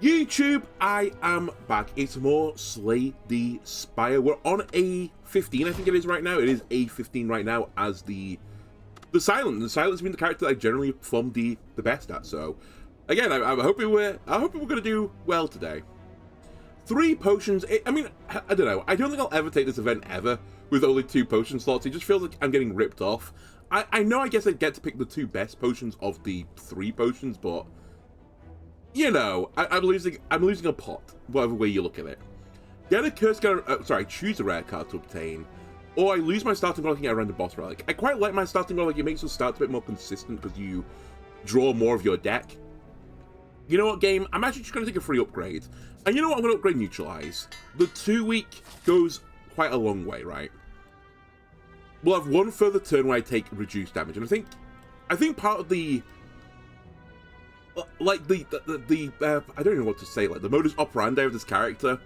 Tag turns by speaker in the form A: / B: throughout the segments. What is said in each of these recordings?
A: YouTube, I am back. It's more Slay the Spire. We're on A15, I think it is right now. It is A15 right now as the Silent. The Silent's been the character that I generally perform the best at. So, again, I'm hoping we're gonna do well today. 3 potions. I mean, I don't know. I don't think I'll ever take this event ever with only 2 potion slots. It just feels like I'm getting ripped off. I know. I guess I get to pick the 2 best potions of the 3 potions, but you know, I'm losing a pot, whatever way you look at it. Get a curse card, choose a rare card to obtain, or I lose my starting relic and get a random boss relic. I quite like my starting relic. It makes the start a bit more consistent because you draw more of your deck. You know what, game? I'm actually just going to take a free upgrade. And you know what? I'm going to upgrade Neutralize. The 2-week goes quite a long way, right? We'll have 1 further turn where I take reduced damage, and I think part of the like I don't know what to say, like the modus operandi of this character,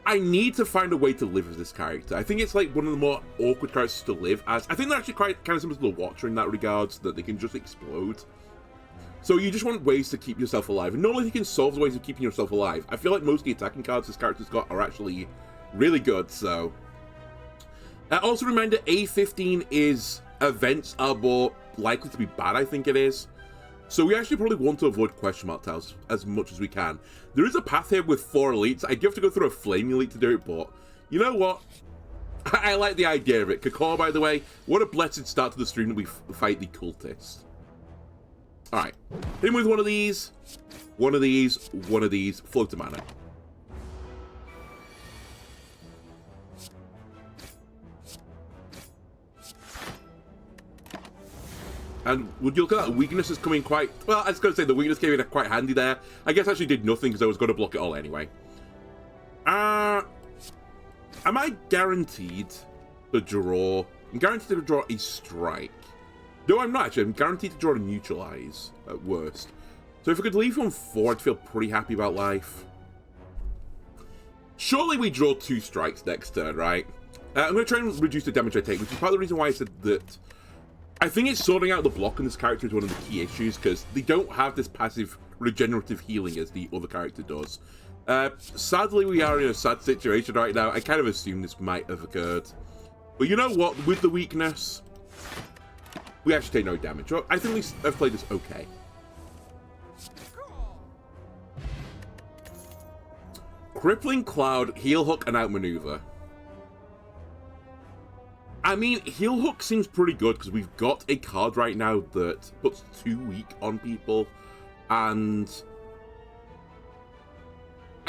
A: I need to find a way to live as this character. I think it's like one of the more awkward characters to live as. I think they're actually quite kind of similar to the Watcher in that regards, that they can just explode. So you just want ways to keep yourself alive, and normally you can solve the ways of keeping yourself alive. I feel like most of the attacking cards this character's got are actually really good, so. Also reminder, A15 is events are more likely to be bad, I think it is. So we actually probably want to avoid question mark tiles as much as we can. There is a path here with 4 elites. I do have to go through a flame elite to do it, but you know what? I like the idea of it. Kakor, by the way, what a blessed start to the stream that we fight the cultist. Alright, hit him with one of these, float him mana. And would you look at that? Weakness is coming quite... Well, I was going to say the weakness came in quite handy there. I guess I actually did nothing because I was going to block it all anyway. Am I guaranteed to draw... I'm guaranteed to draw a strike. No, I'm not actually. I'm guaranteed to draw a neutralize at worst. So if I could leave on 4, I'd feel pretty happy about life. Surely we draw 2 strikes next turn, right? I'm going to try and reduce the damage I take, which is part of the reason why I said that... I think it's sorting out the block in this character is one of the key issues, because they don't have this passive regenerative healing as the other character does. Sadly, we are in a sad situation right now. I kind of assumed this might have occurred. But you know what? With the weakness, we actually take no damage. I think I've played this okay. Crippling Cloud, Heal Hook, and Outmaneuver. I mean, Heal Hook seems pretty good because we've got a card right now that puts 2 weak on people, and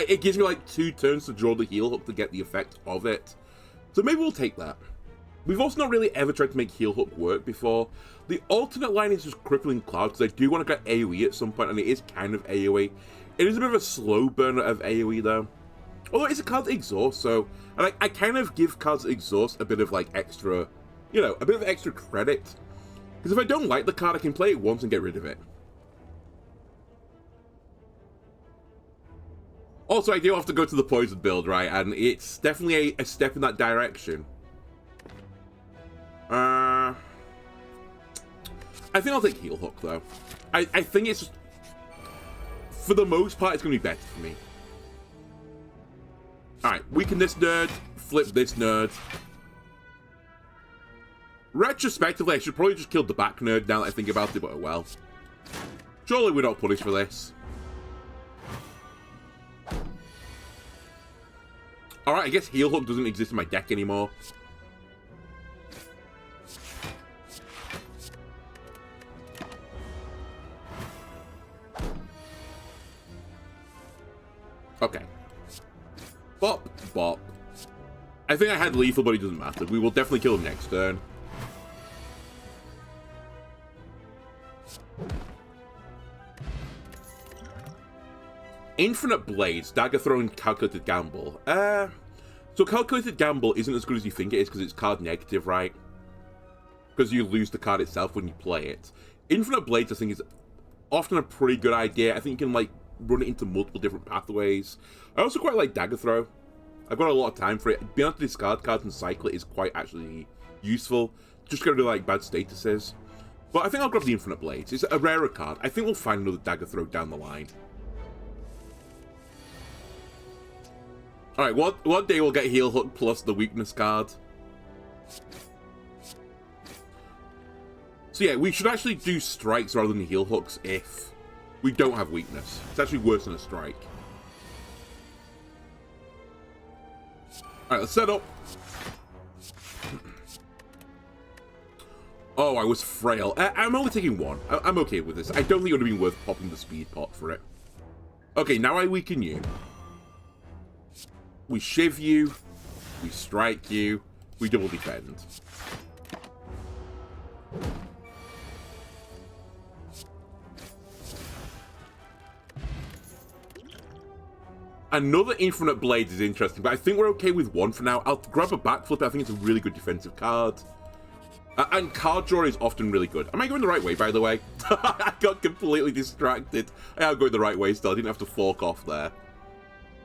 A: it gives me like 2 turns to draw the Heal Hook to get the effect of it. So maybe we'll take that. We've also not really ever tried to make Heal Hook work before. The alternate line is just Crippling Cloud because I do want to get AoE at some point, and it is kind of AoE. It is a bit of a slow burner of AoE though. Although it's a card exhaust, so... And I kind of give cards exhaust a bit of, like, extra... You know, a bit of extra credit. Because if I don't like the card, I can play it once and get rid of it. Also, I do have to go to the poison build, right? And it's definitely a step in that direction. I think I'll take Heal Hook, though. I think it's just... For the most part, it's going to be better for me. Alright, weaken this nerd, flip this nerd. Retrospectively, I should probably just kill the back nerd now that I think about it, but oh well. Surely we're not punished for this. Alright, I guess Heal Hook doesn't exist in my deck anymore. Okay. Bop, bop. I think I had lethal, but it doesn't matter. We will definitely kill him next turn. Infinite Blades, Dagger Throwing, Calculated Gamble. So Calculated Gamble isn't as good as you think it is because it's card negative, right? Because you lose the card itself when you play it. Infinite Blades, I think, is often a pretty good idea. I think you can, like, run it into multiple different pathways. I also quite like Dagger Throw. I've got a lot of time for it. Being able to discard cards and cycle it is quite actually useful. Just gotta do like bad statuses. But I think I'll grab the Infinite Blades. It's a rarer card. I think we'll find another Dagger Throw down the line. Alright, one day we'll get Heal Hook plus the weakness card. So yeah, we should actually do strikes rather than heal hooks if we don't have weakness. It's actually worse than a strike. Alright, let's set up. Oh, I was frail. I'm only taking one. I'm okay with this. I don't think it would have been worth popping the speed pot for it. Okay, now I weaken you. We shiv you. We strike you. We double defend. Another Infinite Blades is interesting, but I think we're okay with one for now. I'll grab a backflip. I think it's a really good defensive card. And card draw is often really good. Am I going the right way, by the way? I got completely distracted. I am going the right way still. I didn't have to fork off there.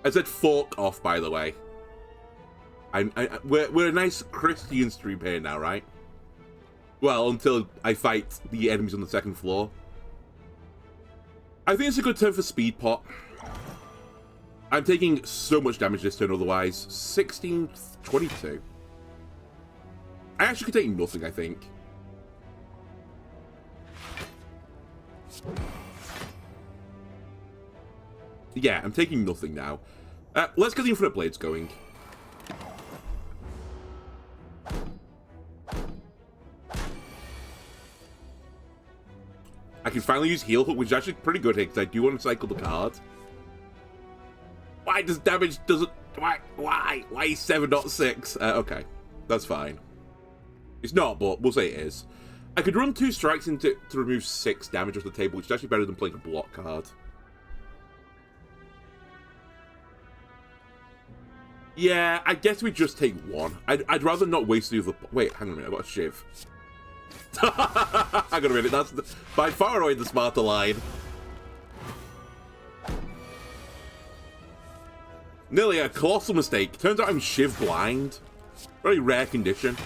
A: I said fork off, by the way. We're a nice Christian stream here now, right? Well, until I fight the enemies on the second floor. I think it's a good turn for Speed Pot. I'm taking so much damage this turn otherwise. 16, 22. I actually could take nothing, I think. Yeah, I'm taking nothing now. Let's get the Infinite Blades going. I can finally use Heal Hook, which is actually pretty good here, because I do want to cycle the card. Why does damage doesn't... Why 7.6? Okay, that's fine. It's not, but we'll say it is. I could run 2 strikes into to remove 6 damage off the table, which is actually better than playing a block card. Yeah, I guess we just take 1. I'd rather not waste the other... Wait, hang on a minute, I've got a shiv. Hang on a minute, that's by far away the smarter line. Nearly a colossal mistake. Turns out I'm shiv blind. Very rare condition.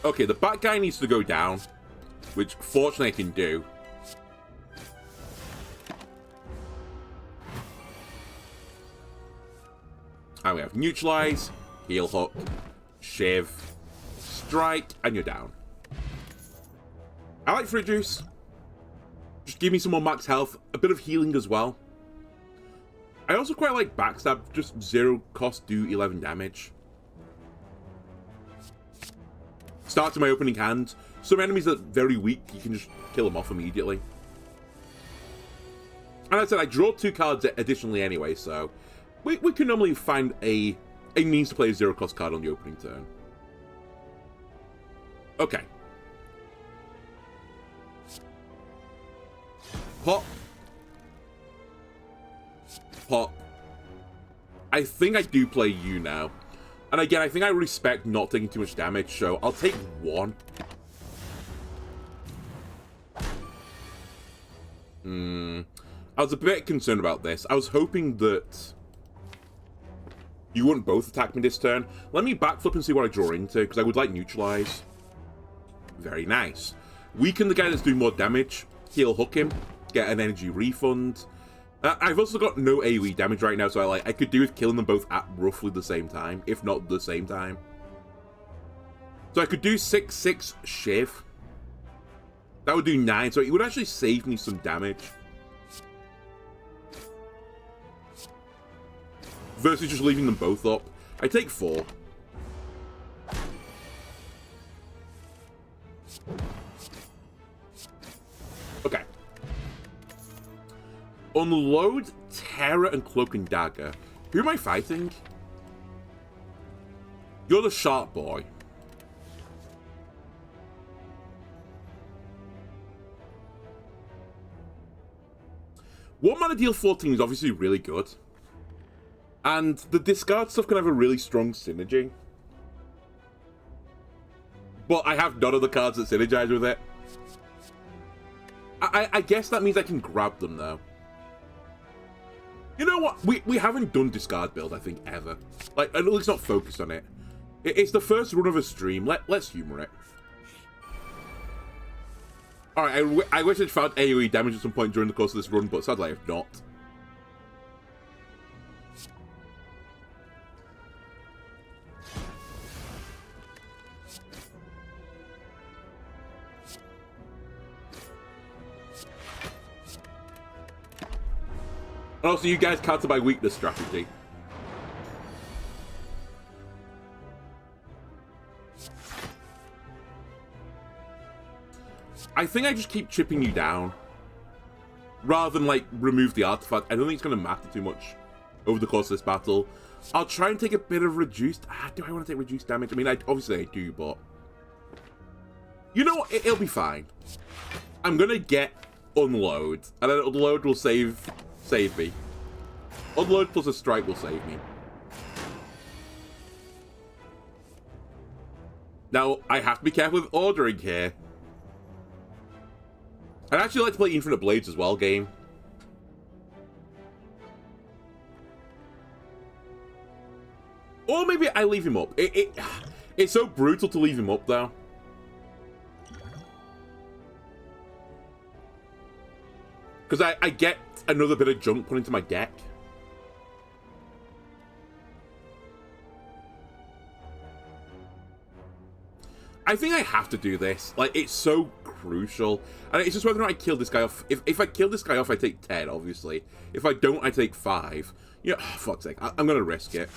A: Okay, the bat guy needs to go down, which fortunately I can do. And we have neutralize, heal hook, shiv, strike, and you're down. I like fruit juice. Just give me some more max health, a bit of healing as well. I also quite like backstab, just 0 cost, do 11 damage. Start to my opening hand. Some enemies that are very weak, you can just kill them off immediately. And as I said, I draw 2 cards additionally anyway, so we can normally find a means to play a 0 cost card on the opening turn. Okay. Pop. Pop. I think I do play you now. And again, I think I respect not taking too much damage, so I'll take 1. I was a bit concerned about this. I was hoping that you wouldn't both attack me this turn. Let me backflip and see what I draw into, because I would like neutralize. Very nice. Weaken the guy that's doing more damage. Heal hook him. Get an energy refund. I've also got no AoE damage right now, so I could do with killing them both at roughly the same time, if not the same time. So I could do 6/6 shiv. That would do 9, so it would actually save me some damage. Versus just leaving them both up. I take 4. Okay. Unload Terror and Cloak and Dagger. Who am I fighting? You're the sharp boy. One mana deal 14 is obviously really good. And the discard stuff can have a really strong synergy. But I have none of the cards that synergize with it. I guess that means I can grab them, though. You know what? We haven't done discard build, I think, ever. Like, at least not focused on it. It's the first run of a stream. Let's humor it. Alright, I wish I'd found AoE damage at some point during the course of this run, but sadly I have not. And also, you guys counter my weakness strategy. I think I just keep chipping you down. Rather than, like, remove the artifact. I don't think it's going to matter too much over the course of this battle. I'll try and take a bit of reduced... do I want to take reduced damage? I mean, obviously I do, but... You know what? It'll be fine. I'm going to get Unload. And then Unload will save me. Unload plus a strike will save me. Now, I have to be careful with ordering here. I'd actually like to play Infinite Blades as well, game. Or maybe I leave him up. It's so brutal to leave him up, though. Because I get another bit of junk put into my deck. I think I have to do this. Like, it's so crucial. And it's just whether or not I kill this guy off. If I kill this guy off, I take 10, obviously. If I don't, I take 5. Yeah, oh, fuck's sake. I'm going to risk it.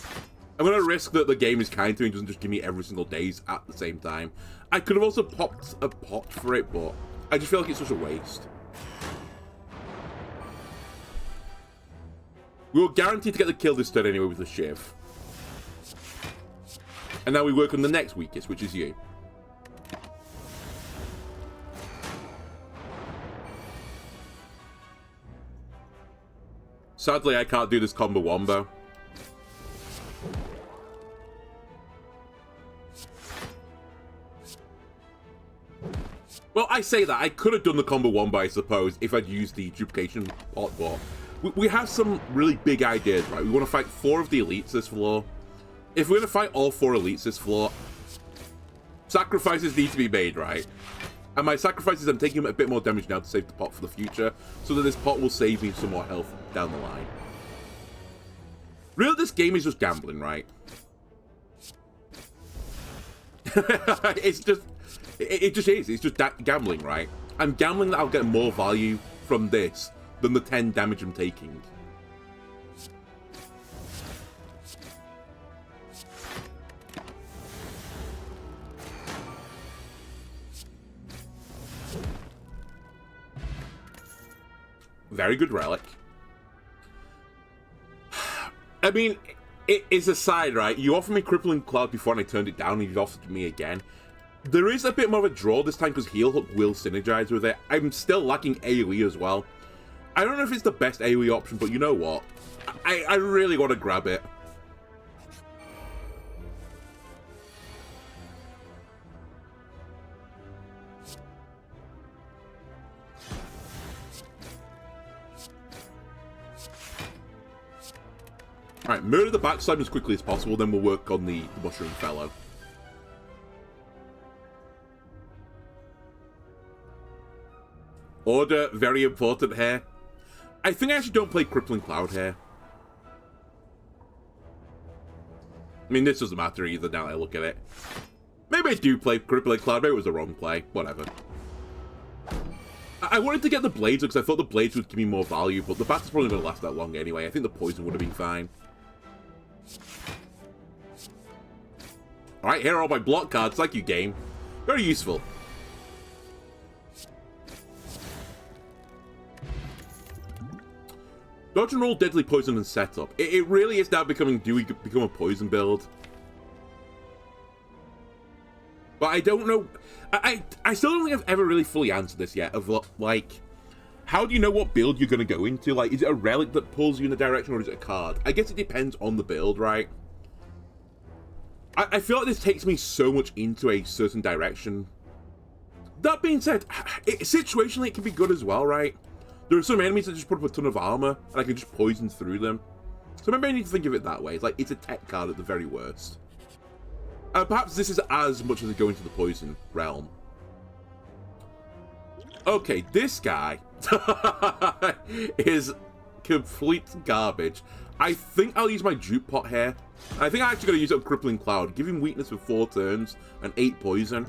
A: I'm going to risk that the game is kind to me and doesn't just give me every single days at the same time. I could have also popped a pot for it, but I just feel like it's such a waste. We were guaranteed to get the kill this turn anyway with the Shiv. And now we work on the next weakest, which is you. Sadly, I can't do this combo wombo. Well, I say that. I could have done the combo wombo, I suppose, if I'd used the duplication pot, but we have some really big ideas, right? We want to fight 4 of the elites this floor. If we're going to fight all 4 elites this floor, sacrifices need to be made, right? And my sacrifices, I'm taking a bit more damage now to save the pot for the future, so that this pot will save me some more health down the line. Really, this game is just gambling, right? It's just... It just is. It's just gambling, right? I'm gambling that I'll get more value from this than the 10 damage I'm taking. Very good relic. I mean, it's a side, right? You offered me Crippling Cloud before and I turned it down, and you've offered me again. There is a bit more of a draw this time because Heal Hook will synergize with it. I'm still lacking AoE as well. I don't know if it's the best AoE option, but you know what? I really want to grab it. Alright, murder the backside as quickly as possible, then we'll work on the Mushroom Fellow. Order, very important here. I think I actually don't play Crippling Cloud here. I mean, this doesn't matter either now that I look at it. Maybe I do play Crippling Cloud, maybe it was the wrong play, whatever. I wanted to get the Blades because I thought the Blades would give me more value, but the battle's probably going to last that long anyway. I think the Poison would have been fine. Alright, here are all my block cards. Thank you, game. Very useful. Dodge and roll, deadly poison, and setup. It really is now becoming, do we become a poison build? But I don't know. I still don't think I've ever really fully answered this yet. Of like, how do you know what build you're going to go into? Like, is it a relic that pulls you in the direction, or is it a card? I guess it depends on the build, right? I feel like this takes me so much into a certain direction. That being said, situationally it can be good as well, right? There are some enemies that just put up a ton of armor, and I can just poison through them. So maybe I need to think of it that way. It's like, it's a tech card at the very worst. Perhaps this is as much as I go into the poison realm. Okay, this guy is complete garbage. I think I'll use my Juke Pot here. I think I'm actually going to use up Crippling Cloud. Give him weakness for 4 turns and 8 poison.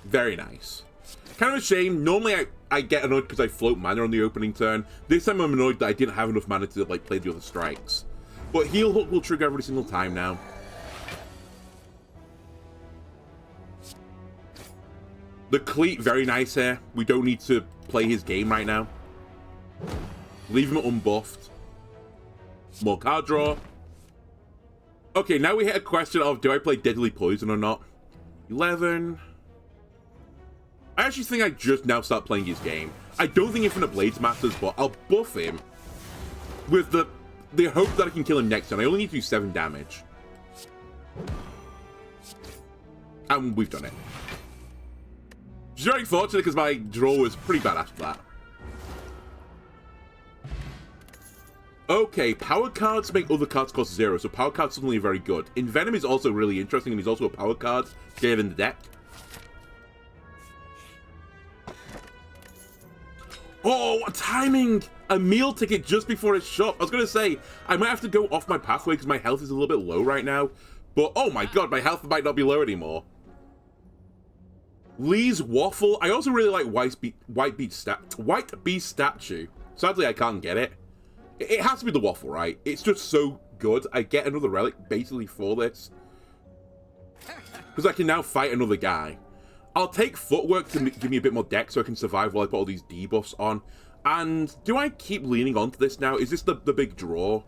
A: Very nice. Kind of a shame. Normally I get annoyed because I float mana on the opening turn. This time I'm annoyed that I didn't have enough mana to like play the other strikes. But Heal Hook will trigger every single time now. The Cleat, very nice here. We don't need to play his game right now. Leave him unbuffed. More card draw. Okay, now we hit a question of, do I play Deadly Poison or not? 11. I actually think I just now start playing his game. I don't think Infinite Blades matters, but I'll buff him with the hope that I can kill him next turn. I only need to do 7 damage. And we've done it. Which is very fortunate because my draw was pretty bad after that. Okay, power cards make other cards cost 0, so power cards suddenly are very good. Envenom is also really interesting, and he's also a power card to get in the deck. Oh, timing! A meal ticket just before his shop. I was going to say, I might have to go off my pathway because my health is a little bit low right now. But, oh my god, my health might not be low anymore. Lee's Waffle. I also really like White Beast Statue. Sadly, I can't get it. It has to be the Waffle, right? It's just so good. I get another relic basically for this. Because I can now fight another guy. I'll take Footwork to give me a bit more deck so I can survive while I put all these debuffs on. And do I keep leaning onto this now? Is this the big draw?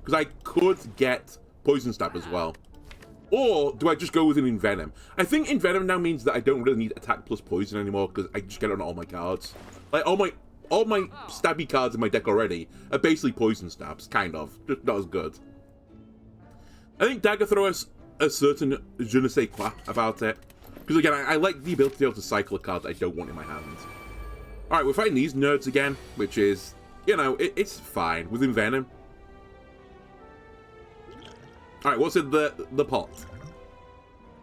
A: Because I could get Poison Stab as well. Or do I just go with an Envenom? I think Envenom now means that I don't really need Attack plus Poison anymore because I just get it on all my cards. Like, all my stabby cards in my deck already are basically Poison Stabs, kind of. Just not as good. I think Dagger Throw has a certain je ne sais quoi about it. Because again, I like the ability to be able to cycle a card I don't want in my hand. Alright, we're fighting these nerds again, which is, you know, it's fine with Envenom. Alright, what's in the pot?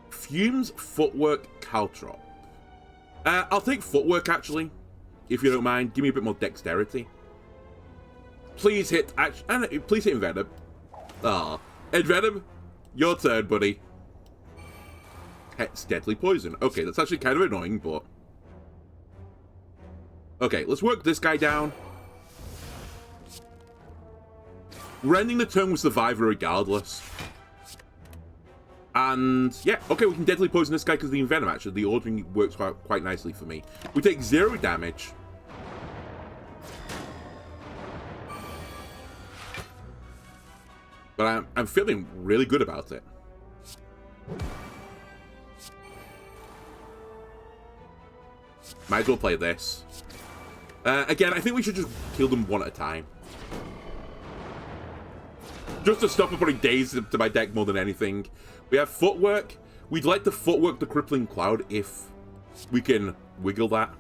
A: Fumes, Footwork, Caltrop. I'll take Footwork, actually, if you don't mind. Give me a bit more dexterity. Please hit, please hit Envenom. Ah, Envenom, your turn, buddy. It's Deadly Poison. Okay, that's actually kind of annoying, but... Okay, let's work this guy down. We're ending the turn with Survivor regardless. And, yeah, okay, we can Deadly Poison this guy because of the Envenom, actually. The ordering works quite nicely for me. We take 0 damage. But I'm feeling really good about it. Might as well play this. Again, I think we should just kill them one at a time. Just to stop putting days to my deck more than anything. We have Footwork. We'd like to Footwork the Crippling Cloud if we can wiggle that.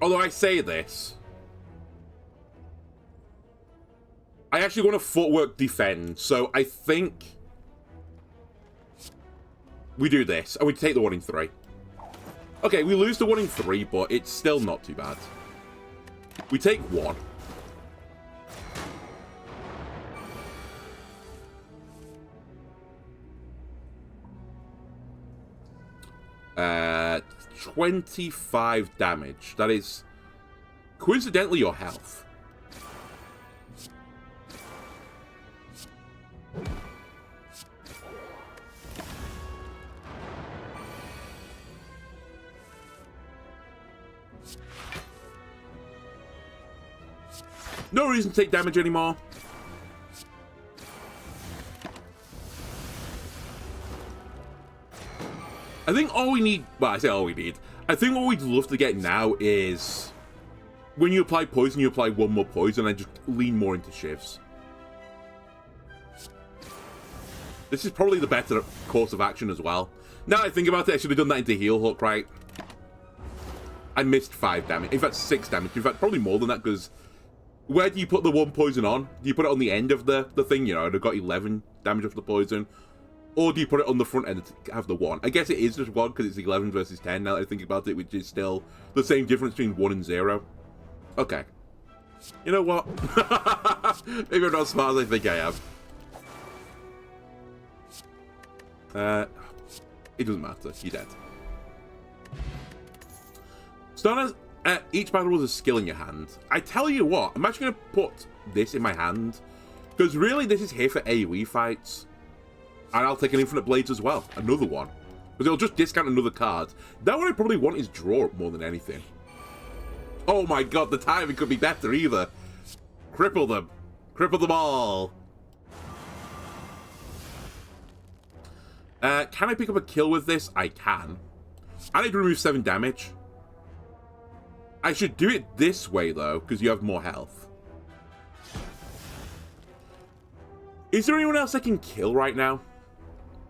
A: Although I say this, I actually want to Footwork defend, so I think we do this, and we take the 1 in 3. Okay, we lose the 1 in 3, but it's still not too bad. We take 1. Uh, 25 damage. That is coincidentally your health. No reason to take damage anymore. I think all we need... Well, I say all we need. I think what we'd love to get now is... When you apply poison, you apply 1 more poison and just lean more into shifts. This is probably the better course of action as well. Now I think about it, I should have done that into Heal Hook, right? I missed 5 damage. In fact, 6 damage. In fact, probably more than that because Where do you put the one poison on? Do you put it on the end of the thing, you know, and it got 11 damage off the poison? Or do you put it on the front end to have the 1? I guess it is just 1 because it's 11 versus 10 now that I think about it, which is still the same difference between 1 and 0. Okay. You know what? Maybe I'm not as smart as I think I am. It doesn't matter. You're dead. Starters, each battle was a skill in your hand. I tell you what, I'm actually going to put this in my hand. Because really, this is here for AoE fights. And I'll take an Infinite Blades as well. Another one. Because it'll just discount another card. That one I probably want is draw up more than anything. Oh my god, the timing could be better either. Cripple them. Cripple them all. Can I pick up a kill with this? I can. I need to remove 7 damage. I should do it this way, though, because you have more health. Is there anyone else I can kill right now?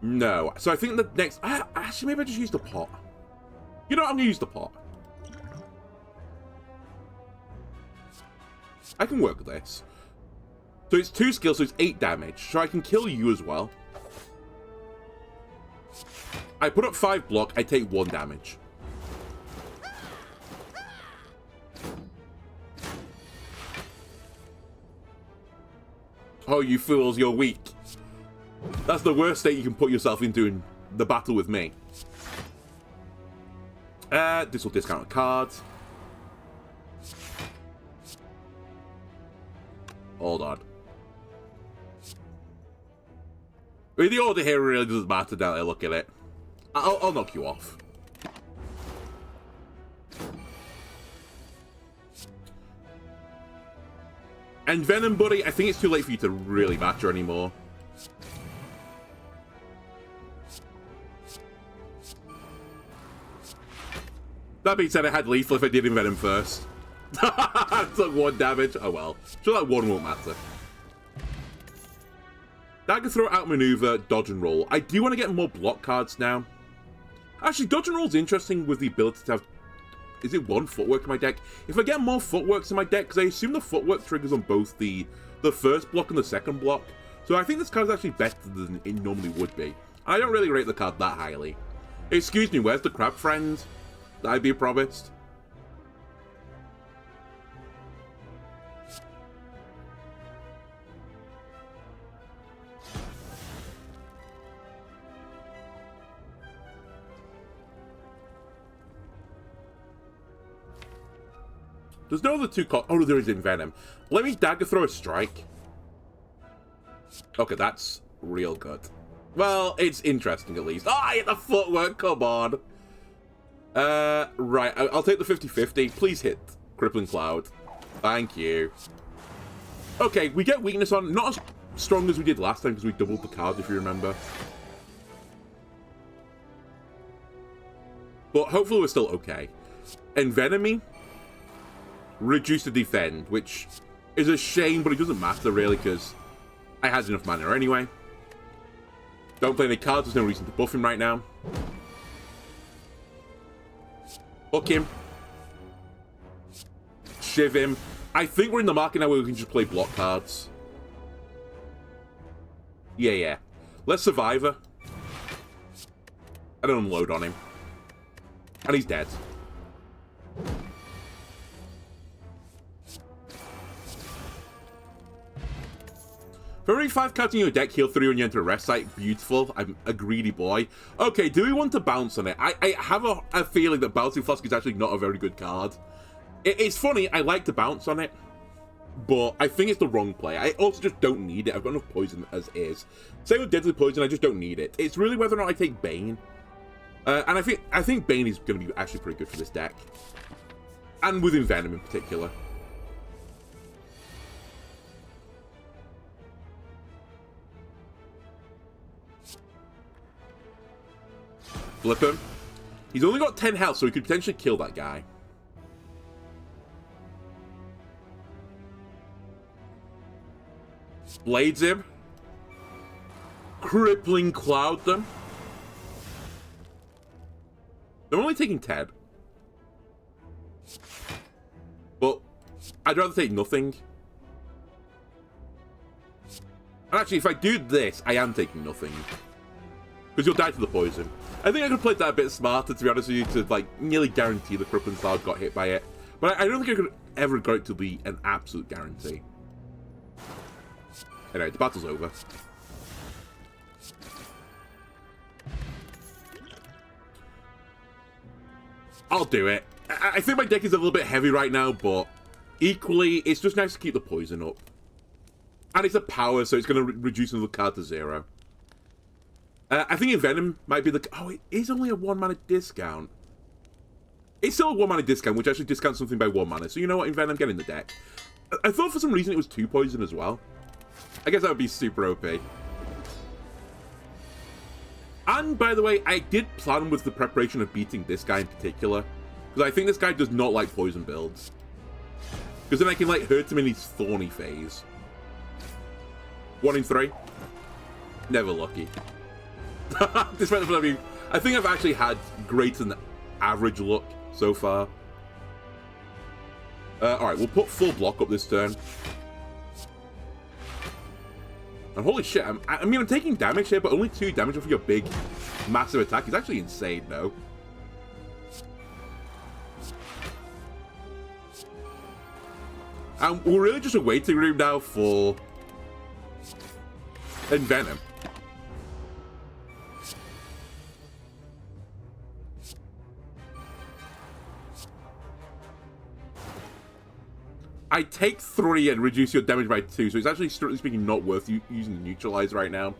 A: No. So I think the next... actually, maybe I just use the pot. You know what? I'm going to use the pot. I can work with this. So it's 2 skills, so it's 8 damage. So I can kill you as well. I put up 5 block, I take 1 damage. Oh, you fools, you're weak. That's the worst state you can put yourself into in the battle with me. This will discount a card. Hold on. I mean, the order here really doesn't matter now that I look at it. I'll knock you off. And Venom Buddy, I think it's too late for you to really matter anymore. That being said, I had lethal if I did Envenom first. I took 1 damage. Oh well. Sure, that 1 won't matter. Dagger throw, outmaneuver, dodge and roll. I do want to get more block cards now. Actually, dodge and roll is interesting with the ability to have... Is it 1 footwork in my deck? If I get more footworks in my deck, because I assume the footwork triggers on both the first block and the second block. So I think this card is actually better than it normally would be. I don't really rate the card that highly. Excuse me, where's the crab friend that I'd be promised? There's no other 2 cards. Oh, there is Envenom. Let me dagger throw a strike. Okay, that's real good. Well, it's interesting at least. Oh, I hit the footwork. Come on. Right. I'll take the 50-50. Please hit Crippling Cloud. Thank you. Okay, we get weakness on. Not as strong as we did last time because we doubled the cards, if you remember. But hopefully we're still okay. Envenomy. Reduce to defend, which is a shame, but it doesn't matter really because I had enough mana anyway. Don't play any cards, there's no reason to buff him right now. Hook him. Shiv him. I think we're in the market now where we can just play block cards. Yeah. Let's Survivor. And unload on him. And he's dead. For every 5 cards in your deck, heal 3 when you enter a rest site. Beautiful. I'm a greedy boy. Okay, do we want to bounce on it? I have a feeling that Bouncing Flask is actually not a very good card. It's funny, I like to bounce on it, but I think it's the wrong play. I also just don't need it. I've got enough poison as is. Same with Deadly Poison, I just don't need it. It's really whether or not I take Bane. And I think Bane is going to be actually pretty good for this deck. And with Envenom in particular. Flip him. He's only got 10 health, so he could potentially kill that guy. Blades him. Crippling Cloud them. They're only taking 10. But I'd rather take nothing. And actually, if I do this, I am taking nothing. Because you'll die to the poison. I think I could have played that a bit smarter, to be honest with you, to, like, nearly guarantee the Crippling Star got hit by it. But I don't think I could ever got it to be an absolute guarantee. Anyway, the battle's over. I'll do it. I think my deck is a little bit heavy right now, but equally, it's just nice to keep the poison up. And it's a power, so it's going to reduce another card to 0. I think Envenom might be the... Oh, it is only a 1 mana discount. It's still a 1 mana discount, which actually discounts something by 1 mana. So you know what, Envenom, get in the deck. I thought for some reason it was 2 poison as well. I guess that would be super OP. And, by the way, I did plan with the preparation of beating this guy in particular. Because I think this guy does not like poison builds. Because then I can, like, hurt him in his thorny phase. 1 in 3. Never lucky. Despite the fact, I mean, I think I've actually had greater than average luck so far. Alright, we'll put full block up this turn. And holy shit, I mean, I'm taking damage here, but only 2 damage off your big, massive attack is actually insane, though. And we're really just a waiting room now for Envenom. I take 3 and reduce your damage by 2, so it's actually, strictly speaking, not worth using the Neutralize right now.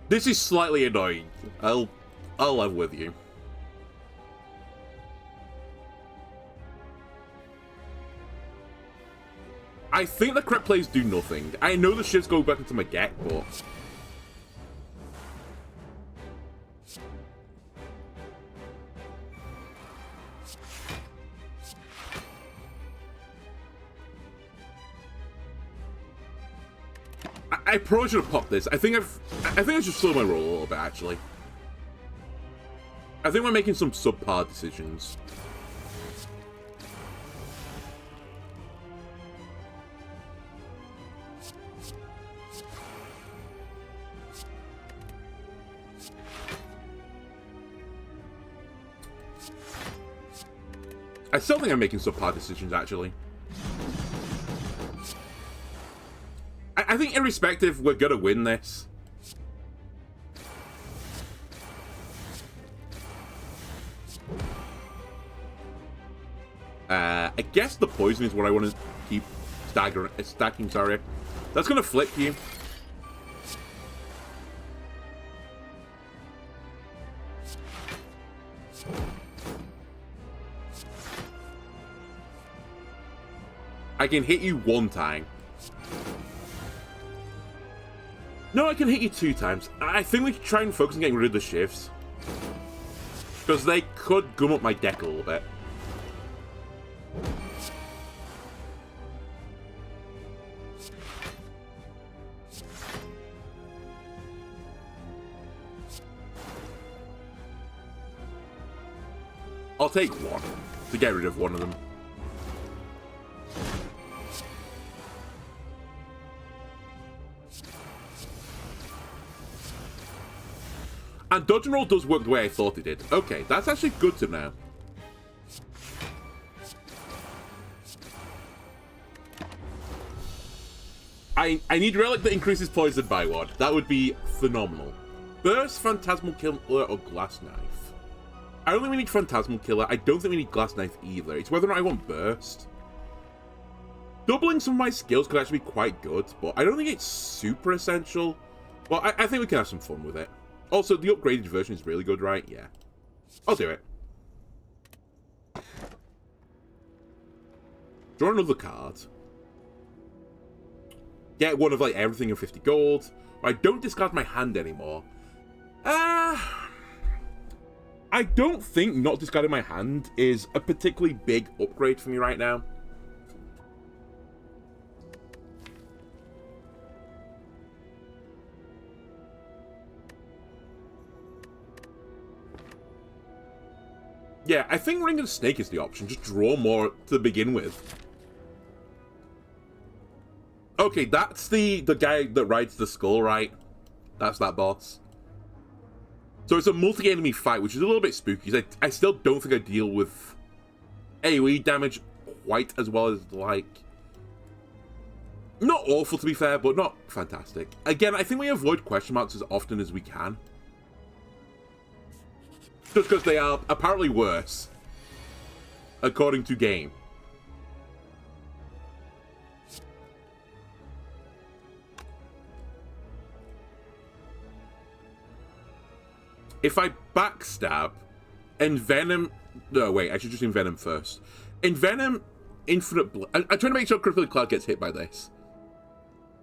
A: This is slightly annoying. I'll live with you. I think the crit plays do nothing. I know the shifts go back into my deck, but... I probably should have popped this. I think I should slow my roll a little bit, actually. I think we're making some subpar decisions. I still think I'm making subpar decisions, actually. I think irrespective, we're gonna win this. I guess the poison is what I want to keep stacking, sorry. That's gonna flip you. I can hit you 1 time. No, I can hit you 2 times. I think we should try and focus on getting rid of the shifts. Because they could gum up my deck a little bit. I'll take 1 to get rid of one of them. And dodge and roll does work the way I thought it did. Okay, that's actually good to know. I need relic that increases poison by 1. That would be phenomenal. Burst, Phantasmal Killer, or Glass Knife? I don't think we need Phantasmal Killer. I don't think we need Glass Knife either. It's whether or not I want Burst. Doubling some of my skills could actually be quite good, but I don't think it's super essential. Well, I think we can have some fun with it. Also, the upgraded version is really good, right? Yeah. I'll do it. Draw another card. Get one of, like, everything in 50 gold. I don't discard my hand anymore. I don't think not discarding my hand is a particularly big upgrade for me right now. Yeah, I think Ring of the Snake is the option. Just draw more to begin with. Okay, that's the guy that rides the skull, right? That's that boss. So it's a multi-enemy fight, which is a little bit spooky. I still don't think I deal with AoE damage quite as well as, like... Not awful, to be fair, but not fantastic. Again, I think we avoid question marks as often as we can. Just because they are apparently worse. According to game. If I backstab, Envenom... No, wait, I should just Envenom first. Envenom, Infinite... I'm trying to make sure Crippling Cloud gets hit by this.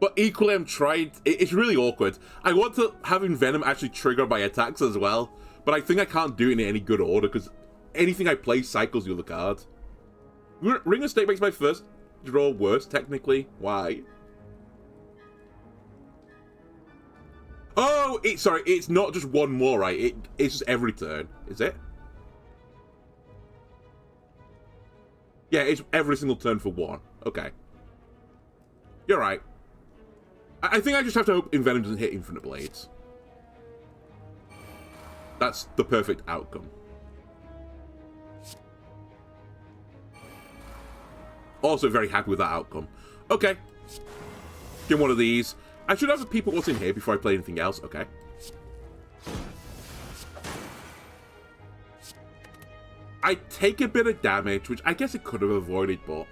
A: But equally, I'm trying... It's really awkward. I want to have Envenom actually trigger my attacks as well, but I think I can't do it in any good order, because anything I play cycles the other card. Ring of State makes my first draw worse, technically. Why? Oh, sorry, it's not just one more, right? It's just every turn, is it? Yeah, it's every single turn for one. Okay. You're right. I think I just have to hope Envenom doesn't hit Infinite Blades. That's the perfect outcome. Also very happy with that outcome. Okay. Get one of these. I should have a peep at what's in here before I play anything else. Okay. I take a bit of damage, which I guess it could have avoided, but...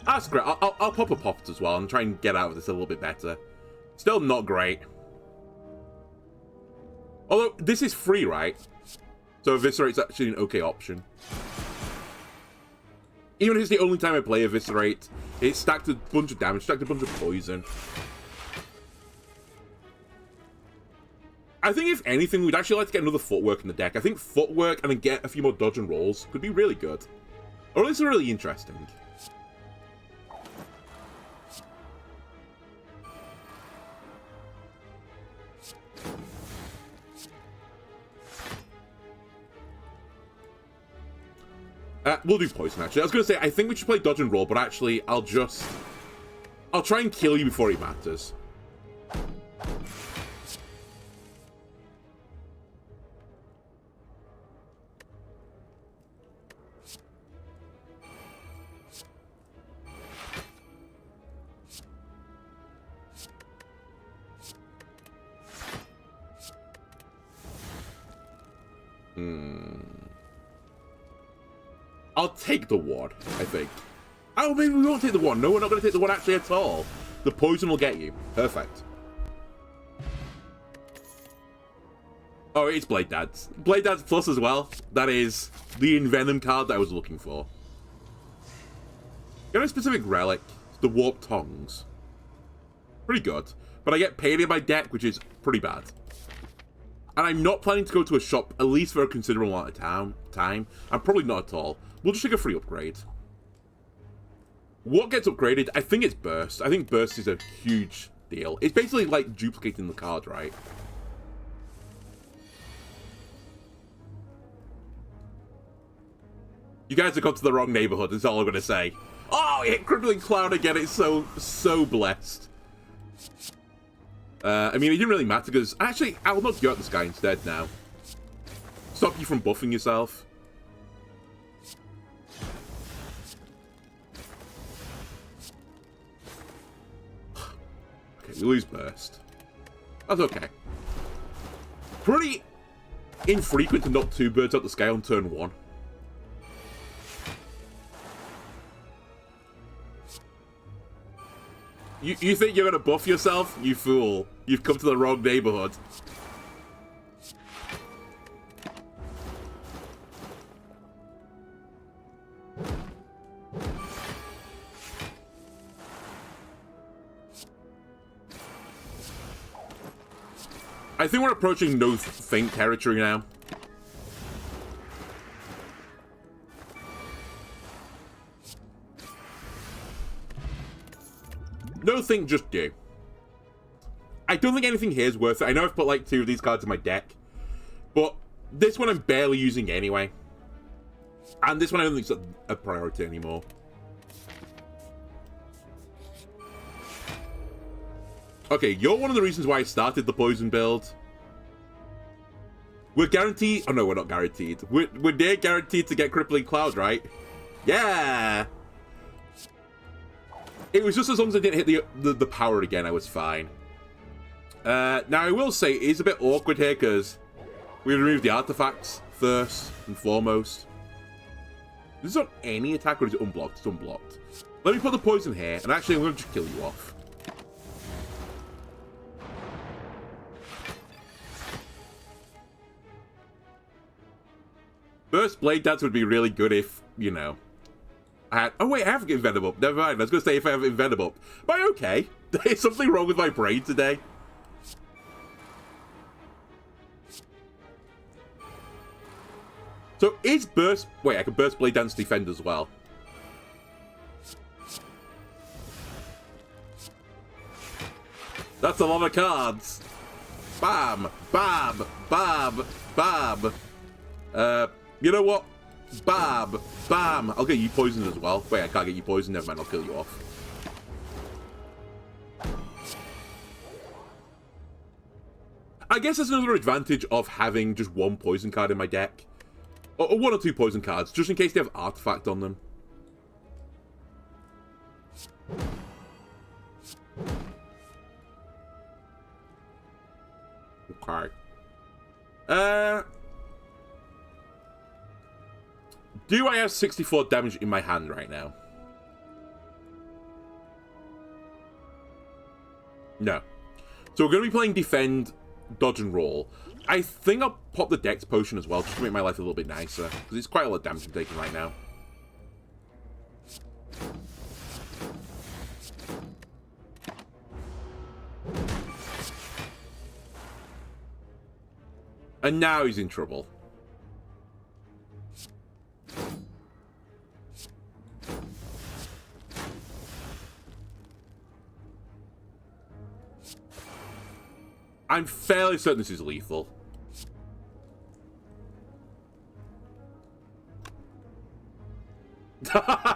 A: That's great. I'll pop a Poppet as well and try and get out of this a little bit better. Still not great. Although, this is free, right? So Eviscerate's actually an okay option. Even if it's the only time I play Eviscerate, it stacked a bunch of damage, stacked a bunch of poison. I think if anything, we'd actually like to get another Footwork in the deck. I think Footwork and then get a few more dodge and rolls could be really good. Or at least really interesting. We'll do poison, actually. I was going to say, I think we should play dodge and roll, but actually, I'll try and kill you before it matters. I'll take the one, I think. Oh, maybe we won't take the one. No, we're not going to take the one actually at all. The poison will get you. Perfect. Oh, it's Blade Dance. Blade Dance Plus as well. That is the Envenom card that I was looking for. Get a specific relic. It's the Warped Tongues. Pretty good. But I get paid in my deck, which is pretty bad. And I'm not planning to go to a shop, at least for a considerable amount of time. I'm probably not at all. We'll just take a free upgrade. What gets upgraded? I think it's Burst. I think Burst is a huge deal. It's basically like duplicating the card, right? You guys have gone to the wrong neighborhood, is all I'm going to say. Oh, it hit Crippling Cloud again. It's so blessed. I mean, it didn't really matter because... Actually, I'll knock you out this guy instead now. Stop you from buffing yourself. Okay, we lose Burst. That's okay. Pretty infrequent to knock two birds out the sky on turn one. You think you're going to buff yourself? You fool. You've come to the wrong neighborhood. I think we're approaching no think territory now. No think, just do. I don't think anything here is worth it. I know I've put like 2 of these cards in my deck, but this one I'm barely using anyway. And this one I don't think is a priority anymore. Okay, you're one of the reasons why I started the poison build. We're guaranteed... Oh, no, we're not guaranteed. We're near guaranteed to get Crippling Cloud, right? Yeah! It was just as long as I didn't hit the power again, I was fine. Now, I will say, it is a bit awkward here, because we removed the artifacts first and foremost. This is on any attack, or is it unblocked? It's unblocked. Let me put the poison here, and actually, I'm going to just kill you off. Burst Blade Dance would be really good if, you know, I had... Oh, wait, I have Envenom up. Never mind. I was going to say if I have Envenom up. But okay. There's something wrong with my brain today. So is Burst... Wait, I can Burst Blade Dance defend as well. That's a lot of cards. Bam, bam, bam, bam. You know what? Bam, bam. I'll get you poisoned as well. Wait, I can't get you poisoned. Never mind, I'll kill you off. I guess there's another advantage of having just one poison card in my deck. Or one or two poison cards, just in case they have artifact on them. Okay. Do I have 64 damage in my hand right now? No. So we're going to be playing Defend, Dodge, and Roll. I think I'll pop the Dex Potion as well, just to make my life a little bit nicer. Because it's quite a lot of damage I'm taking right now. And now he's in trouble. I'm fairly certain this is lethal.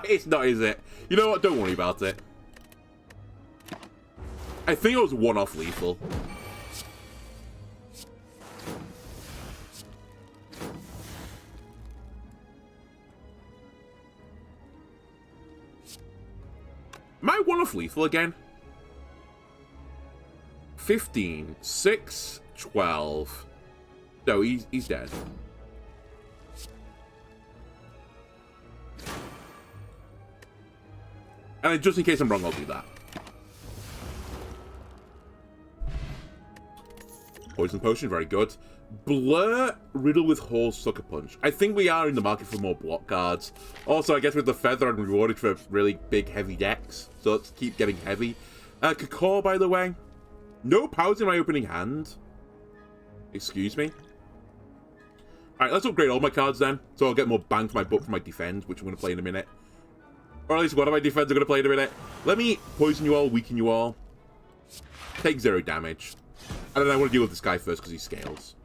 A: It's not, is it? You know what? Don't worry about it. I think it was one-off lethal. Am I one-off lethal again? 15, 6, 12. No, he's dead. And just in case I'm wrong, I'll do that. Poison Potion, very good. Blur, Riddle with Holes, Sucker Punch. I think we are in the market for more block cards. Also, I guess with the Feather, I'm rewarded for really big, heavy decks. So let's keep getting heavy. Kakor, by the way. No powers in my opening hand. Excuse me. Alright, let's upgrade all my cards then. So I'll get more bang for my buck for my defend, which I'm going to play in a minute. Or at least one of my defends are going to play in a minute. Let me poison you all, weaken you all. Take 0 damage. And then I want to deal with this guy first because he scales.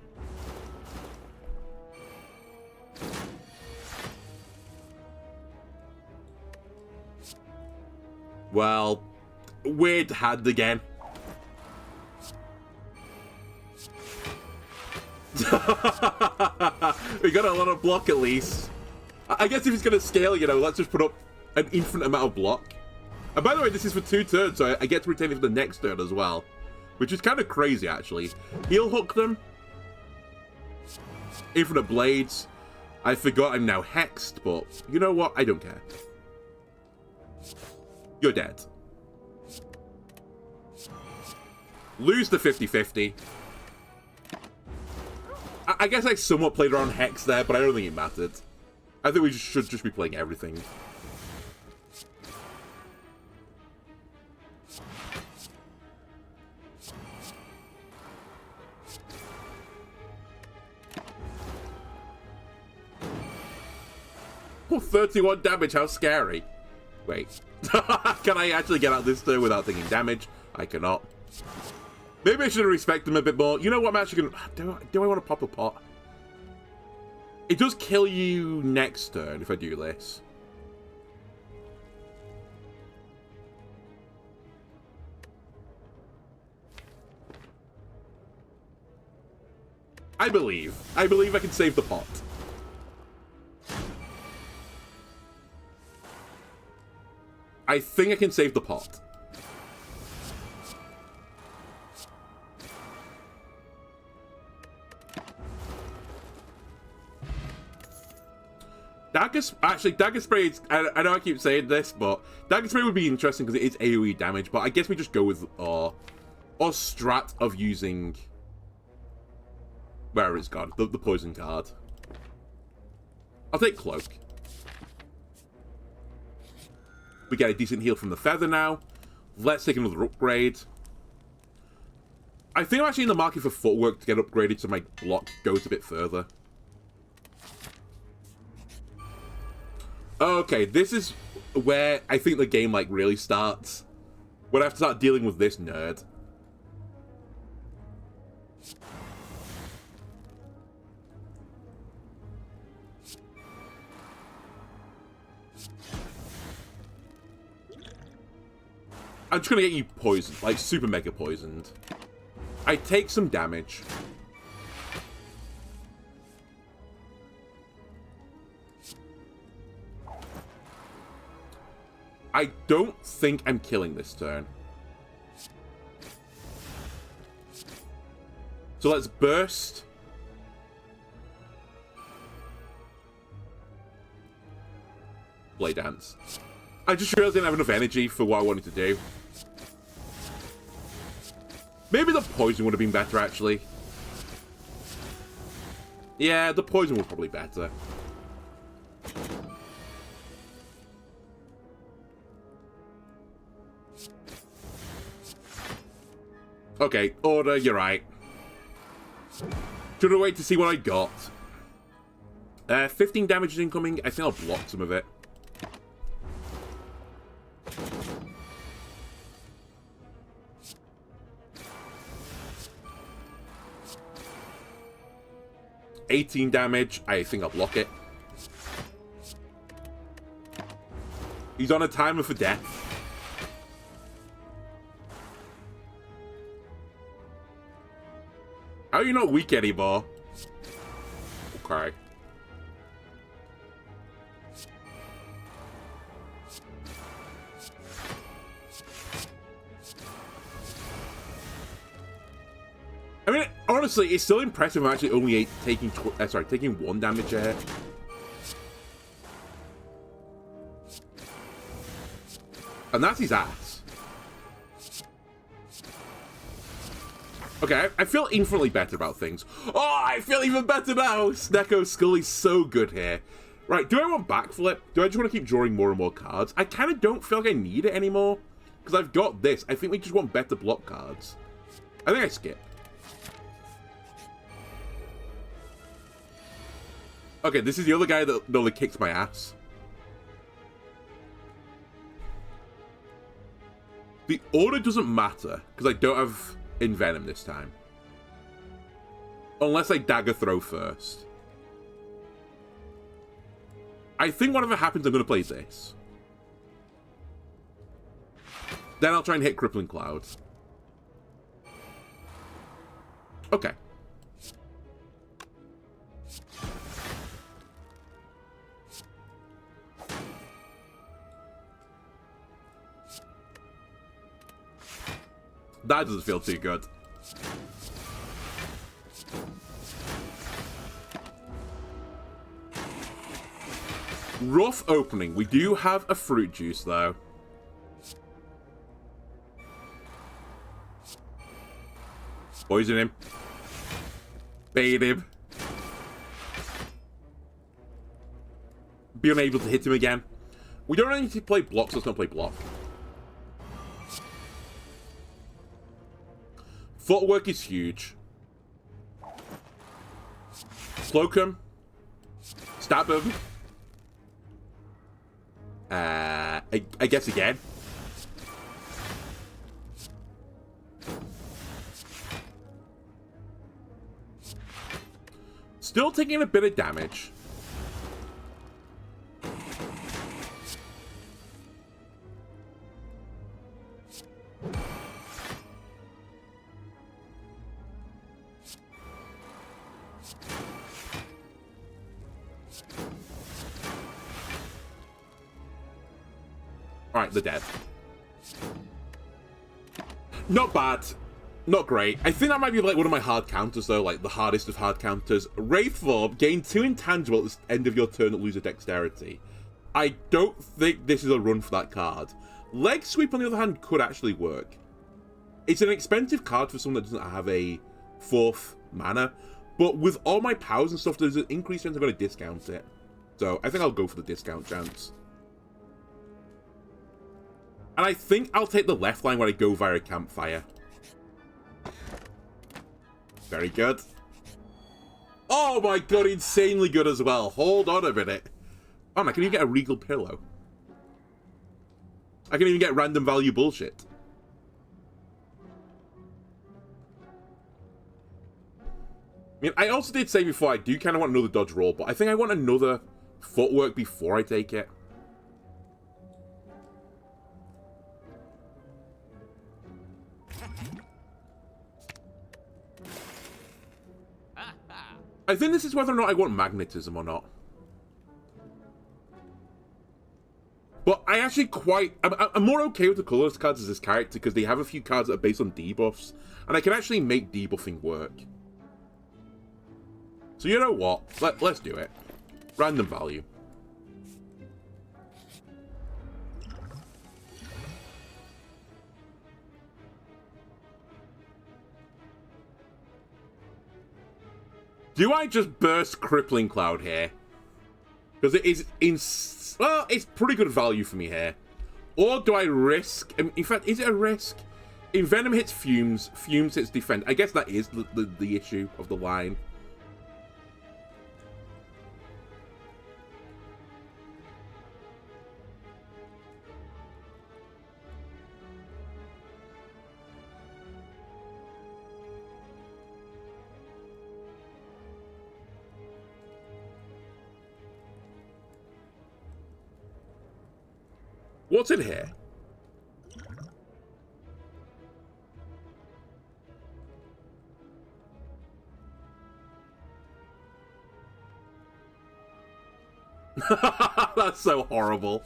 A: Well, weird hand again. We got a lot of block at least. I guess if he's going to scale, you know, let's just put up an infinite amount of block. And by the way, this is for 2 turns, so I get to retain it for the next turn as well. Which is kind of crazy, actually. He'll hook them. Infinite Blades. I forgot I'm now hexed, but you know what? I don't care. You're dead. Lose the 50-50. I guess I somewhat played around Hex there, but I don't think it mattered. I think we should just be playing everything. Oh, 31 damage, how scary. Wait. Can I actually get out this turn without taking damage? I cannot. Maybe I should respect them a bit more. You know what, I'm actually going to... Do I want to pop a pot? It does kill you next turn if I do this. I believe I can save the pot. I think I can save the pot. Dagger Spray, I know I keep saying this, but Dagger Spray would be interesting because it is AoE damage, but I guess we just go with our strat of using... Where it's gone, the poison card. I'll take Cloak. We get a decent heal from the Feather now. Let's take another upgrade. I think I'm actually in the market for Footwork to get upgraded so my block goes a bit further. Okay, this is where I think the game, like, really starts. When I have to start dealing with this nerd. I'm just gonna get you poisoned, like, super mega poisoned. I take some damage. I don't think I'm killing this turn. So let's burst. Blade Dance. I just realized I didn't have enough energy for what I wanted to do. Maybe the poison would have been better, actually. Yeah, the poison was probably better. Okay, Order, you're right. Should I wait to see what I got? 15 damage is incoming. I think I'll block some of it. $18 damage. I think I'll block it. He's on a timer for death. How are you not weak anymore? Okay. I mean, honestly, it's still impressive I'm actually only taking 1 damage here. And that's his ass. Okay, I feel infinitely better about things. Oh, I feel even better now! Snecko Scully's so good here. Right, do I want backflip? Do I just want to keep drawing more and more cards? I kind of don't feel like I need it anymore. Because I've got this. I think we just want better block cards. I think I skip. Okay, this is the other guy that nearly kicks my ass. The order doesn't matter, because I don't have Envenom this time. Unless I Dagger Throw first. I think whatever happens, I'm going to play this. Then I'll try and hit Crippling Cloud. Okay. That doesn't feel too good. Rough opening. We do have a fruit juice, though. Poison him. Bait him. Be unable to hit him again. We don't really need to play block, so let's not play block. Footwork is huge. Cloak him. Stab him. I guess again. Still taking a bit of damage. Alright, they're dead. Not bad. Not great. I think that might be like one of my hard counters though, like the hardest of hard counters. Wraith Form, gain 2 intangible at the end of your turn that lose a dexterity. I don't think this is a run for that card. Leg Sweep, on the other hand, could actually work. It's an expensive card for someone that doesn't have a 4th mana, but with all my powers and stuff, there's an increased chance I'm going to discount it. So I think I'll go for the discount chance. And I think I'll take the left line when I go via Campfire. Very good. Oh my god, insanely good as well. Hold on a minute. Oh, and I can even get a Regal Pillow. I can even get random value bullshit. I mean, I also did say before, I do kind of want another dodge roll, but I think I want another footwork before I take it. I think this is whether or not I want magnetism or not. But I actually I'm more okay with the colorless cards as this character because they have a few cards that are based on debuffs, and I can actually make debuffing work. So you know what? Let's do it. Random value. Do I just burst Crippling Cloud here? Because it is well, it's pretty good value for me here. Or do I risk... In fact, is it a risk? Envenom hits Fumes, Fumes hits Defend. I guess that is the issue of the line. What's in here? That's so horrible.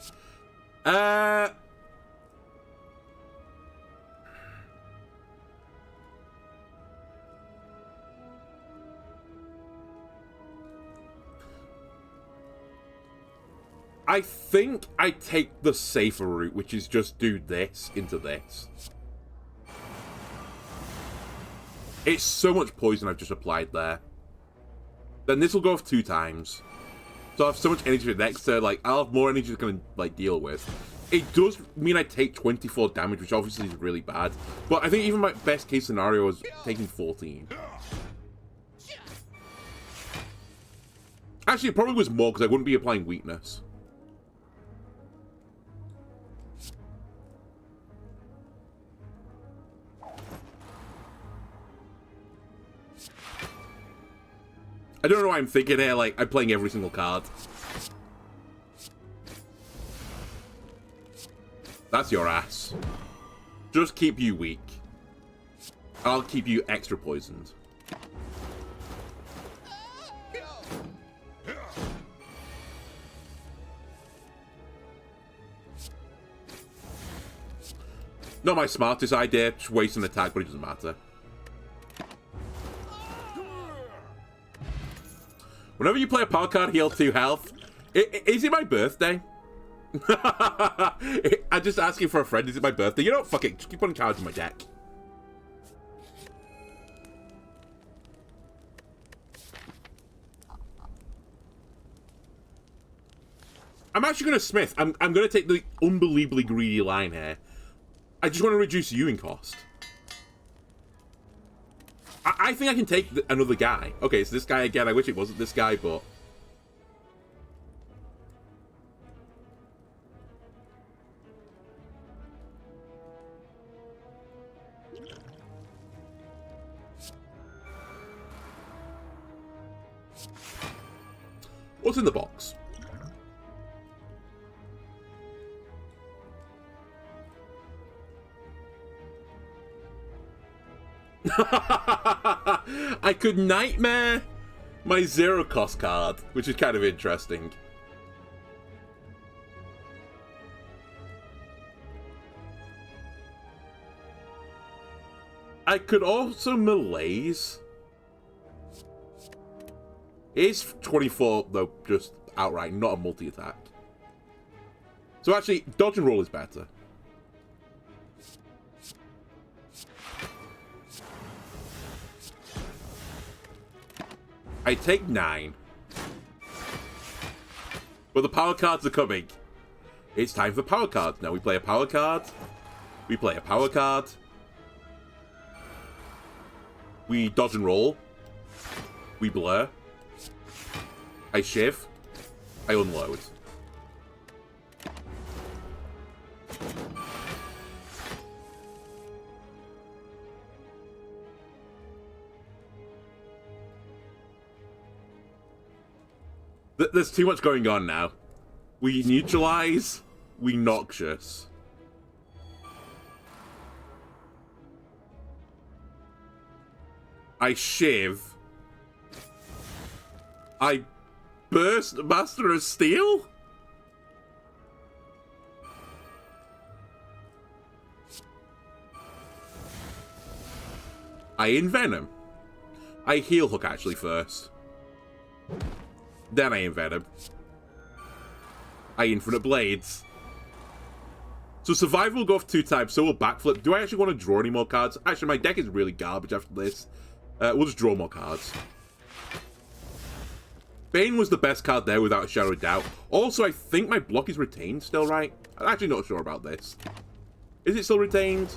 A: I think I take the safer route, which is just do this into this. It's so much poison I've just applied there. Then this will go off 2 times. So I have so much energy for the next turn, like, I'll have more energy to kind of, like, deal with. It does mean I take 24 damage, which obviously is really bad. But I think even my best case scenario is taking 14. Actually, it probably was more, because I wouldn't be applying weakness. I don't know why I'm thinking here, like, I'm playing every single card. That's your ass. Just keep you weak. I'll keep you extra poisoned. Not my smartest idea, just waste an attack, but it doesn't matter. Whenever you play a power card, heal 2 health. Is it my birthday? I'm just asking for a friend. Is it my birthday? You know what? Fuck it. Just keep putting cards in my deck. I'm actually going to Smith. I'm going to take the unbelievably greedy line here. I just want to reduce Ewing cost. I think I can take another guy. Okay, it's this guy again. I wish it wasn't this guy, but... What's in the box? I could nightmare my zero cost card, which is kind of interesting. I could also malaise. It's 24, though, just outright, not a multi-attack. So actually, dodge and roll is better. I take 9. But the power cards are coming. It's time for power cards. Now we play a power card. We play a power card. We dodge and roll. We blur. I shiv. I unload. There's too much going on now. We neutralize. We noxious. I shiv. I burst Master of Steel? I envenom. I heal hook actually first. Then I envenom. I infinite blades. So survival will go off 2 times, so will backflip. Do I actually want to draw any more cards? Actually, my deck is really garbage after this. We'll just draw more cards. Bane was the best card there without a shadow of doubt. Also, I think my block is retained still, right? I'm actually not sure about this. Is it still retained?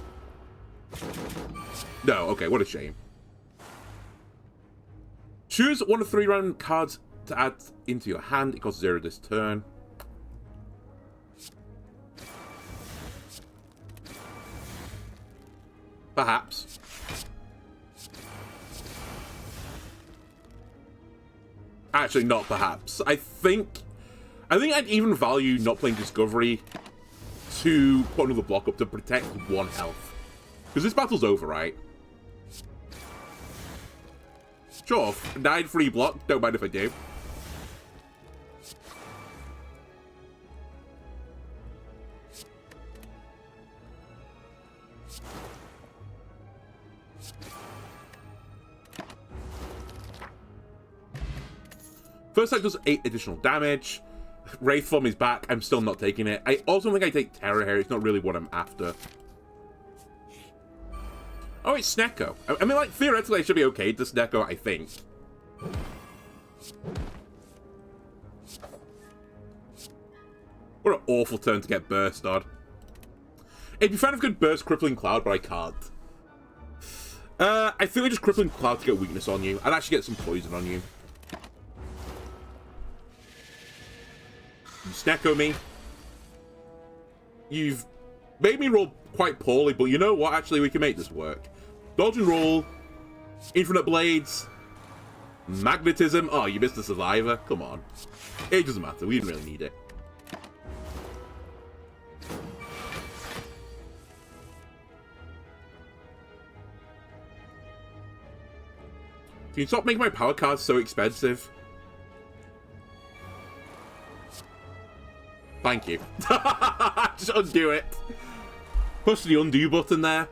A: No, okay, what a shame. Choose one of 3 random cards to add into your hand. It costs 0 this turn. Perhaps. Actually, not perhaps. I think I'd even value not playing Discovery to put another block up to protect 1 health. Because this battle's over, right? Sure, 9 free block, don't mind if I do. First attack does 8 additional damage. Wraith Form is back. I'm still not taking it. I also think I take Terror here. It's not really what I'm after. Oh, it's Snecko. I mean, like, theoretically, I should be okay to Snecko, I think. What an awful turn to get burst on. It'd be fine if I could burst Crippling Cloud, but I can't. I think we just Crippling Cloud to get weakness on you. I'd actually get some poison on you. You Snecko me. You've made me roll quite poorly, but you know what? Actually, we can make this work. Dodge and roll. Infinite blades. Magnetism. Oh, you missed the survivor. Come on. It doesn't matter. We didn't really need it. Can you stop making my power cards so expensive? Thank you. Just undo it. Push the undo button there.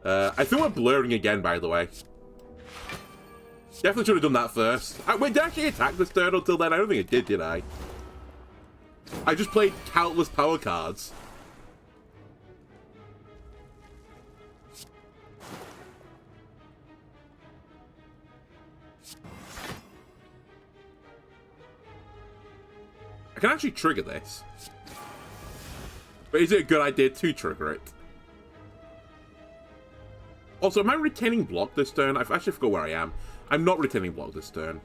A: I think we're blurring again, by the way. Definitely should have done that first. Wait, did I actually attack this turn until then? I don't think I did I? I just played countless power cards. I can actually trigger this. But is it a good idea to trigger it? Also, am I retaining block this turn? I've actually forgot where I am. I'm not retaining block this turn.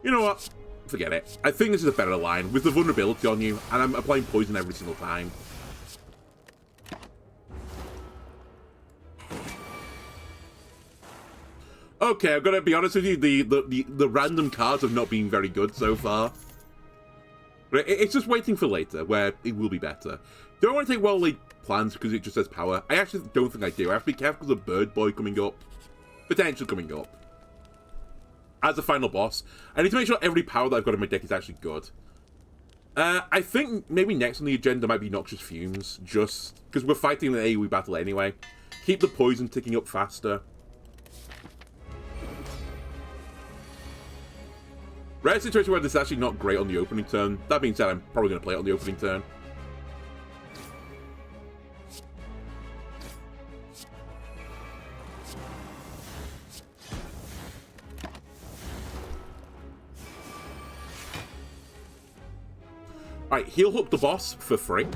A: You know what? Forget it. I think this is a better line with the vulnerability on you, and I'm applying poison every single time. Okay, I've got to be honest with you, the random cards have not been very good so far. It's just waiting for later, where it will be better. Do I want to take well-laid plans because it just says power? I actually don't think I do. I have to be careful because of Bird Boy coming up. Potential coming up. As a final boss, I need to make sure every power that I've got in my deck is actually good. I think maybe next on the agenda might be Noxious Fumes, just because we're fighting an AoE battle anyway. Keep the poison ticking up faster. Rare situation where this is actually not great on the opening turn. That being said, I'm probably going to play it on the opening turn. Alright, heal hook the boss for free.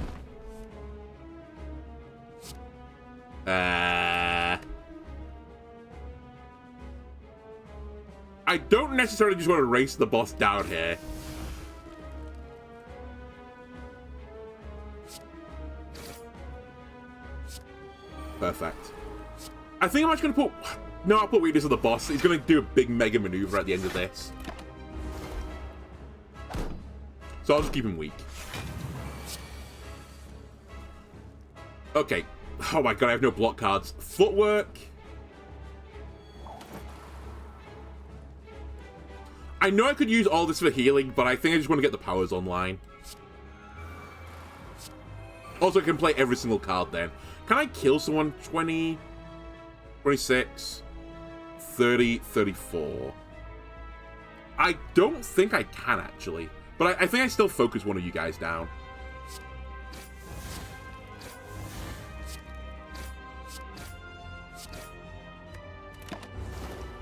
A: I don't necessarily just want to race the boss down here. Perfect. I think I'm actually going to put... No, I'll put weakness on the boss. He's going to do a big mega maneuver at the end of this. So I'll just keep him weak. Okay. Oh my god, I have no block cards. Footwork. I know I could use all this for healing, but I think I just want to get the powers online. Also, I can play every single card then. Can I kill someone? 20, 26, 30, 34. I don't think I can, actually. But I think I still focus one of you guys down.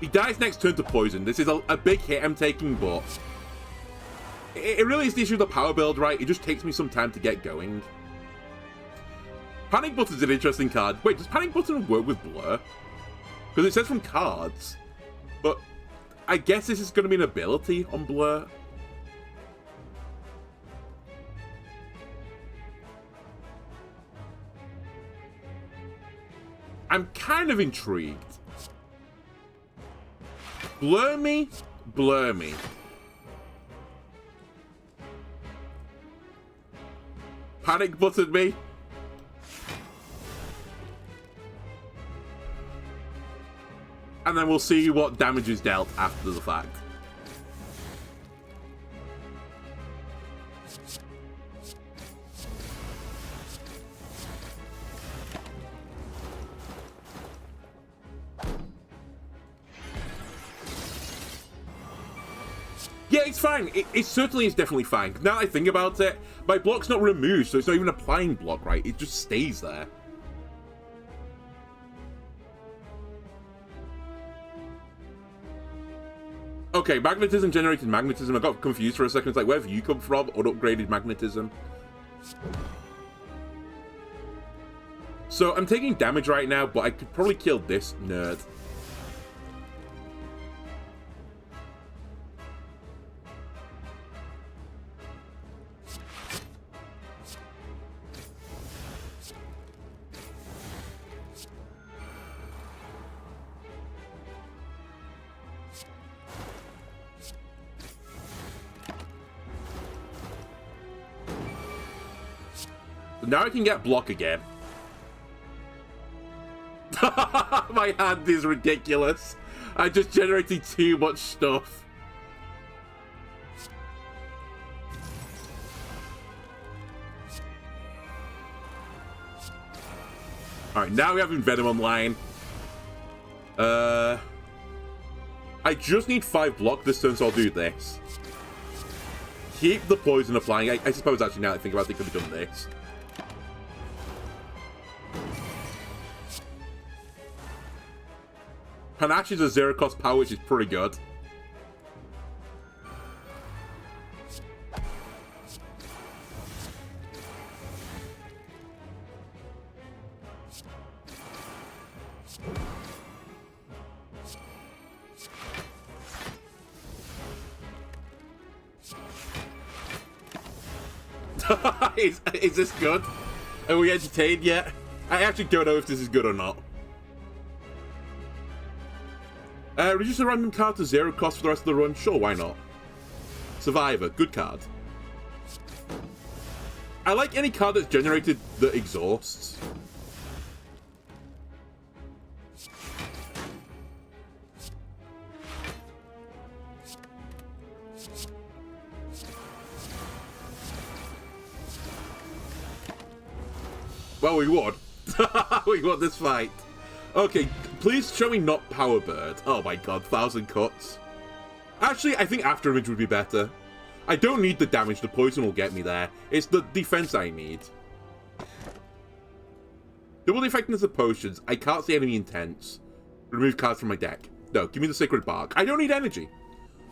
A: He dies next turn to poison. This is a big hit I'm taking, but... It really is the issue of the power build, right? It just takes me some time to get going. Panic Button's an interesting card. Wait, does Panic Button work with Blur? Because it says from cards. But I guess this is going to be an ability on Blur. I'm kind of intrigued. Blur me, blur me. Panic Button me. And then we'll see what damage is dealt after the fact. Yeah, it's fine. It certainly is definitely fine. Now that I think about it, my block's not removed, so it's not even applying block, right? It just stays there. Okay, magnetism generated magnetism. I got confused for a second. It's like, where have you come from? Unupgraded magnetism. So I'm taking damage right now, but I could probably kill this nerd. Now I can get block again. My hand is ridiculous. I just generated too much stuff. Alright, now we have Venom online. I just need 5 block this turn, so I'll do this. Keep the poison applying. I suppose actually now that I think about it, I could have done this. Panache is a 0-cost power, which is pretty good. Is this good? Are we entertained yet? I actually don't know if this is good or not. Reduce a random card to 0 cost for the rest of the run. Sure, why not? Survivor, good card. I like any card that's generated that exhausts. Well, we won. We won this fight. Okay, please show me not Power Bird. Oh my god, 1,000 cuts. Actually, I think After Image would be better. I don't need the damage, the poison will get me there. It's the defense I need. Double the effectiveness of potions. I can't see enemy intents. Remove cards from my deck. No, give me the Sacred Bark. I don't need energy.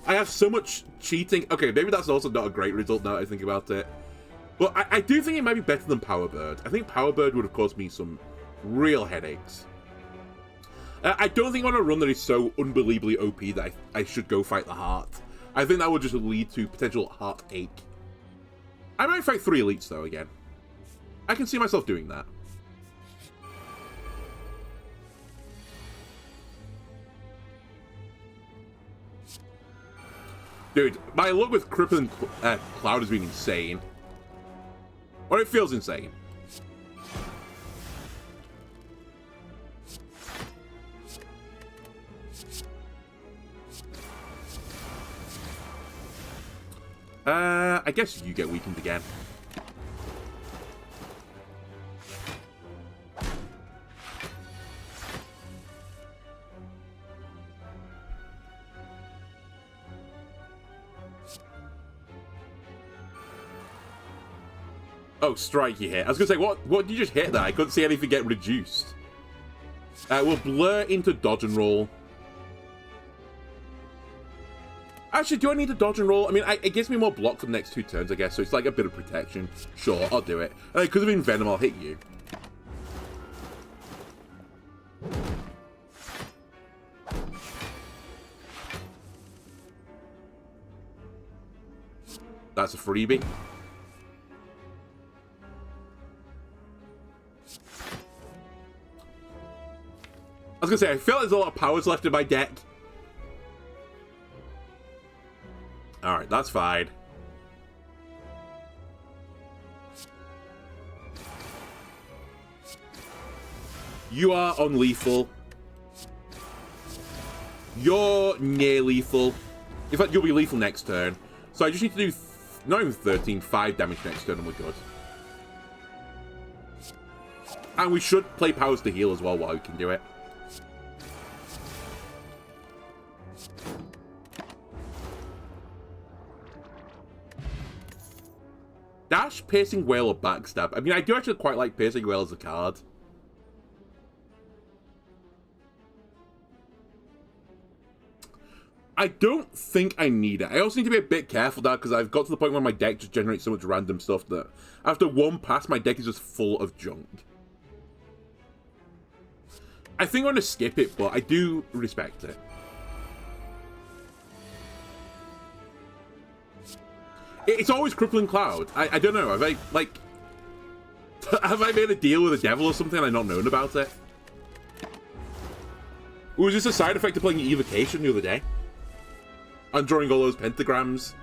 A: I have so much cheating. Okay, maybe that's also not a great result now that I think about it. But I do think it might be better than Power Bird. I think Power Bird would have caused me some real headaches. I don't think on a run that is so unbelievably OP that I should go fight the heart. I think that would just lead to potential heartache. I might fight 3 elites though again. I can see myself doing that. Dude, my luck with Crippling Cloud has been insane. Or it feels insane. I guess you get weakened again. Oh, strike you hit. I was gonna say, what did you just hit there? I couldn't see anything get reduced. We'll blur into dodge and roll. Actually, do I need to dodge and roll? I mean, it gives me more block for the next 2 turns, I guess, so it's like a bit of protection. Sure, I'll do it. Because of Venom, I'll hit you. That's a freebie. I was gonna say, I feel like there's a lot of powers left in my deck. Alright, that's fine. You are unlethal. You're near lethal. In fact, you'll be lethal next turn. So I just need to do, not even 13, 5 damage next turn and we're good. And we should play powers to heal as well while we can do it. Dash, Piercing Whale, or Backstab. I mean, I do actually quite like Piercing Whale as a card. I don't think I need it. I also need to be a bit careful now because I've got to the point where my deck just generates so much random stuff that after one pass, my deck is just full of junk. I think I'm going to skip it, but I do respect it. It's always Crippling Cloud. I don't know. Have I, like... have I made a deal with the devil or something and I've not known about it? Or was this a side effect of playing Evocation the other day? And drawing all those pentagrams?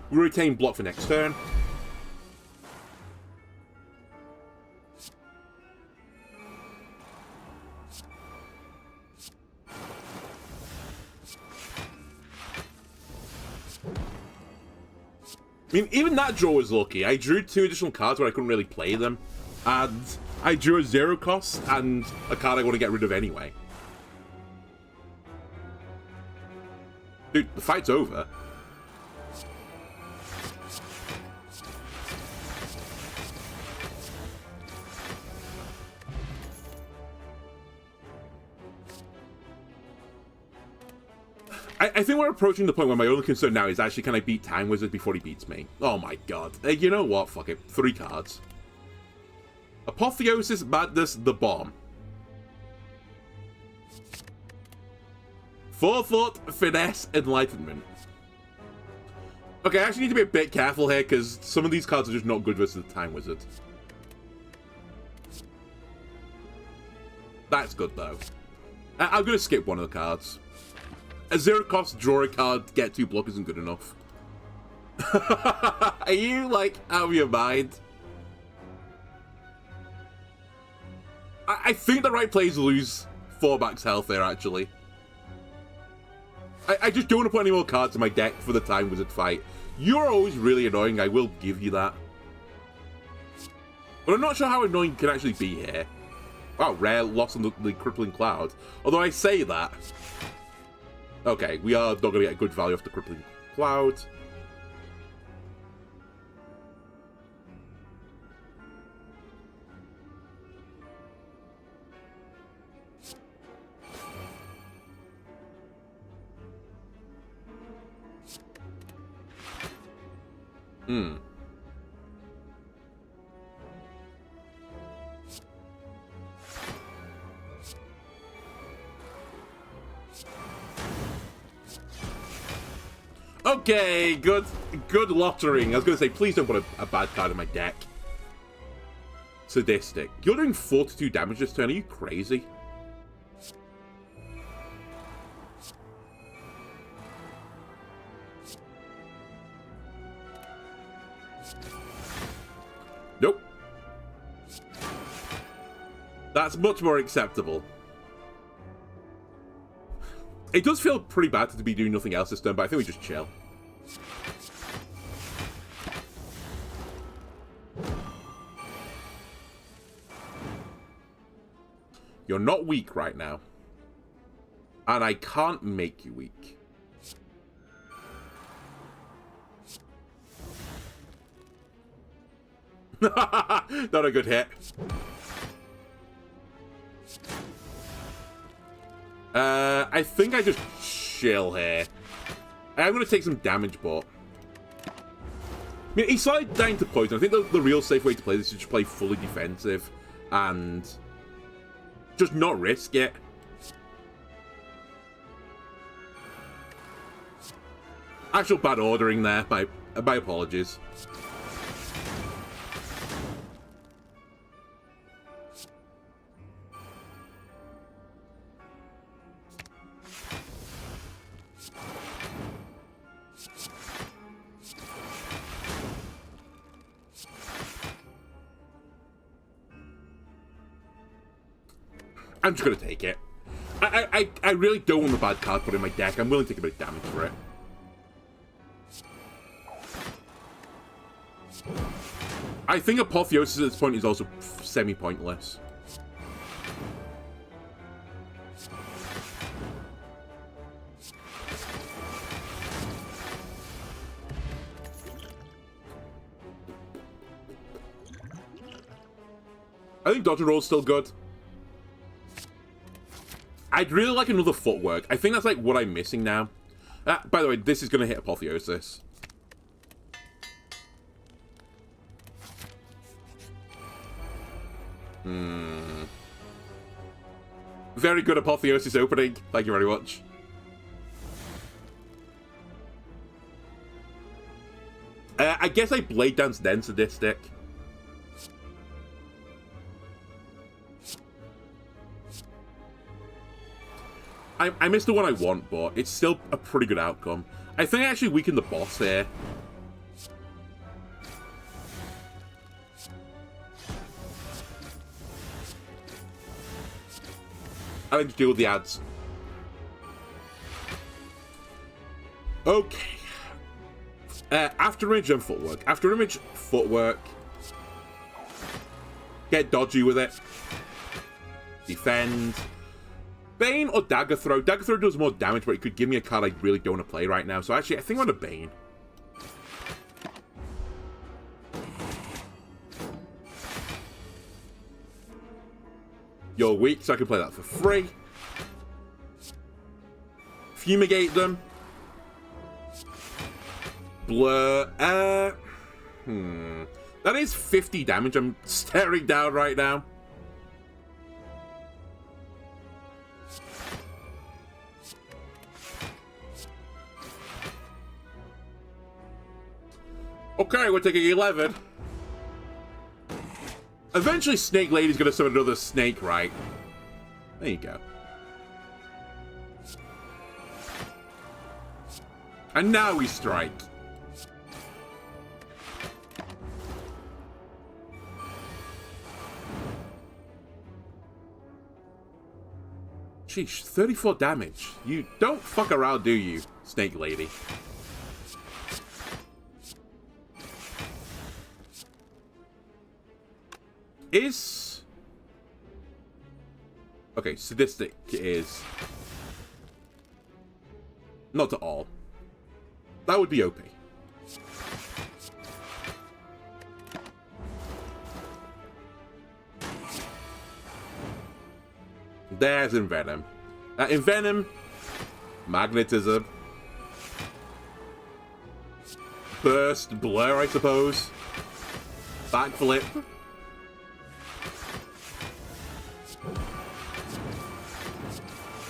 A: We retain block for next turn. I mean, even that draw was lucky. I drew 2 additional cards where I couldn't really play them. And I drew a 0 cost and a card I want to get rid of anyway. Dude, the fight's over. I think we're approaching the point where my only concern now is actually can I beat Time Wizard before he beats me? Oh my god. You know what? Fuck it. 3 cards. Apotheosis, Madness, the Bomb. Forethought, Finesse, Enlightenment. Okay, I actually need to be a bit careful here, because some of these cards are just not good versus the Time Wizard. That's good, though. I'm going to skip one of the cards. A 0-cost draw a card, get 2 block isn't good enough. Are you, like, out of your mind? I think the right play is lose 4 max health there, actually. I just don't want to put any more cards in my deck for the Time Wizard fight. You're always really annoying, I will give you that. But I'm not sure how annoying you can actually be here. Wow, rare loss on the Crippling Cloud. Although I say that. Okay, we are not going to get good value off the Crippling Cloud. Okay, good lottering. I was going to say, please don't put a bad card in my deck. Sadistic. You're doing 42 damage this turn. Are you crazy? Nope. That's much more acceptable. It does feel pretty bad to be doing nothing else this turn, but I think we just chill. You're not weak right now. And I can't make you weak. Not a good hit. I think I just chill here. I'm going to take some damage, but... I mean, he's slightly down to poison. I think the real safe way to play this is just play fully defensive and just not risk it. Actual bad ordering there. My apologies. I'm just going to take it. I really don't want the bad card put in my deck. I'm willing to take a bit of damage for it. I think Apotheosis at this point is also semi-pointless. I think Dodge and Roll's still good. I'd really like another Footwork. I think that's like what I'm missing now. By the way, this is going to hit Apotheosis. Very good Apotheosis opening. Thank you very much. I guess I Blade Dance then Sadistic. I missed the one I want, but it's still a pretty good outcome. I think I actually weakened the boss here. I think to deal with the ads. Okay. After image and footwork. After image, footwork. Get dodgy with it. Defend. Bane or Dagger Throw? Dagger Throw does more damage, but it could give me a card I really don't want to play right now. So actually, I think I'm on a Bane. You're weak, so I can play that for free. Fumigate them. Blur. That is 50 damage I'm staring down right now. Okay, we're taking 11. Eventually, Snake Lady's gonna summon another snake, right? There you go. And now we strike. Sheesh, 34 damage. You don't fuck around, do you, Snake Lady? Is... Okay, sadistic is... Not at all. That would be OP. There's Envenom. Envenom, Magnetism, Burst, Blur, I suppose. Backflip.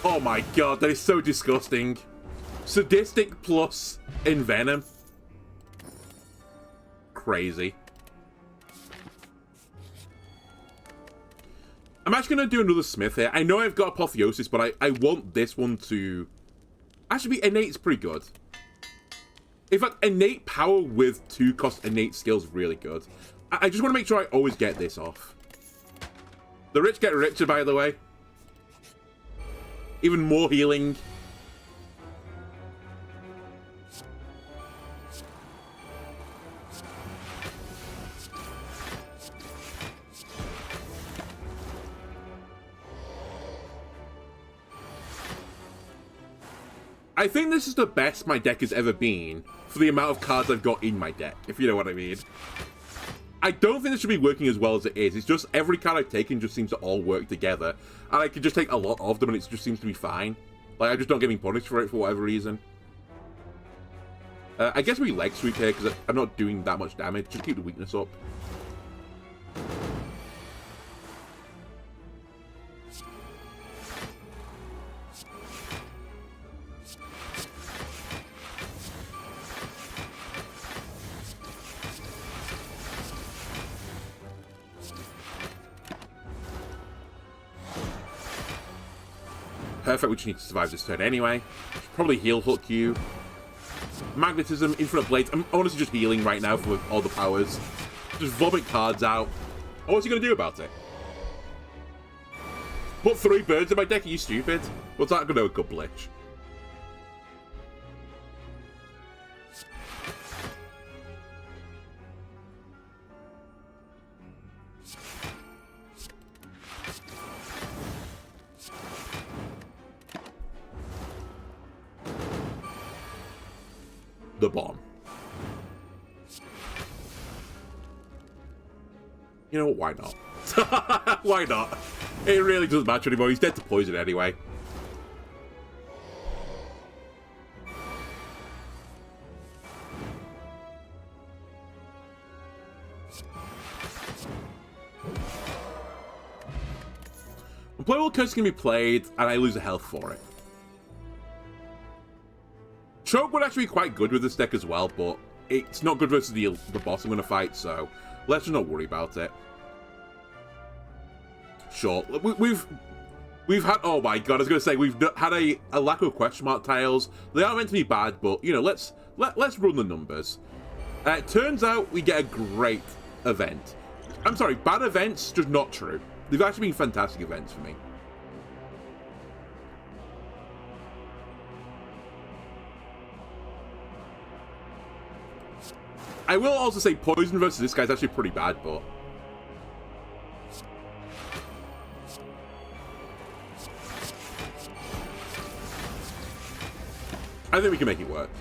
A: Oh my god, that is so disgusting. Sadistic plus Envenom. Crazy. I'm actually going to do another Smith here. I know I've got Apotheosis, but I want this one to... Actually, Innate's pretty good. In fact, Innate Power with 2-cost Innate Skill is really good. I just want to make sure I always get this off. The rich get richer, by the way. Even more healing. I think this is the best my deck has ever been for the amount of cards I've got in my deck, if you know what I mean. I don't think this should be working as well as it is. It's just every card I've taken just seems to all work together. And I could just take a lot of them and it just seems to be fine. Like, I'm just not getting punished for it for whatever reason. I guess we leg sweep here because I'm not doing that much damage. Just keep the weakness up. Perfect, we just need to survive this turn anyway. Should probably heal hook you. Magnetism, Infinite Blades. I'm honestly just healing right now for all the powers. Just vomit cards out. Oh, what's he going to do about it? Put 3 birds in my deck? Are you stupid? What's that going to accomplish? The bomb. You know what? Why not? Why not? It really doesn't matter anymore. He's dead to poison anyway. Unplayable Curse can be played, and I lose a health for it. Choke would actually be quite good with this deck as well, but it's not good versus the boss I'm going to fight, so let's just not worry about it. Sure, we've had, oh my god, I was going to say, we've had a lack of question mark tiles. They are meant to be bad, but, you know, let's run the numbers. It turns out we get a great event. I'm sorry, bad events, just not true. They've actually been fantastic events for me. I will also say poison versus this guy's actually pretty bad, but... I think we can make it work.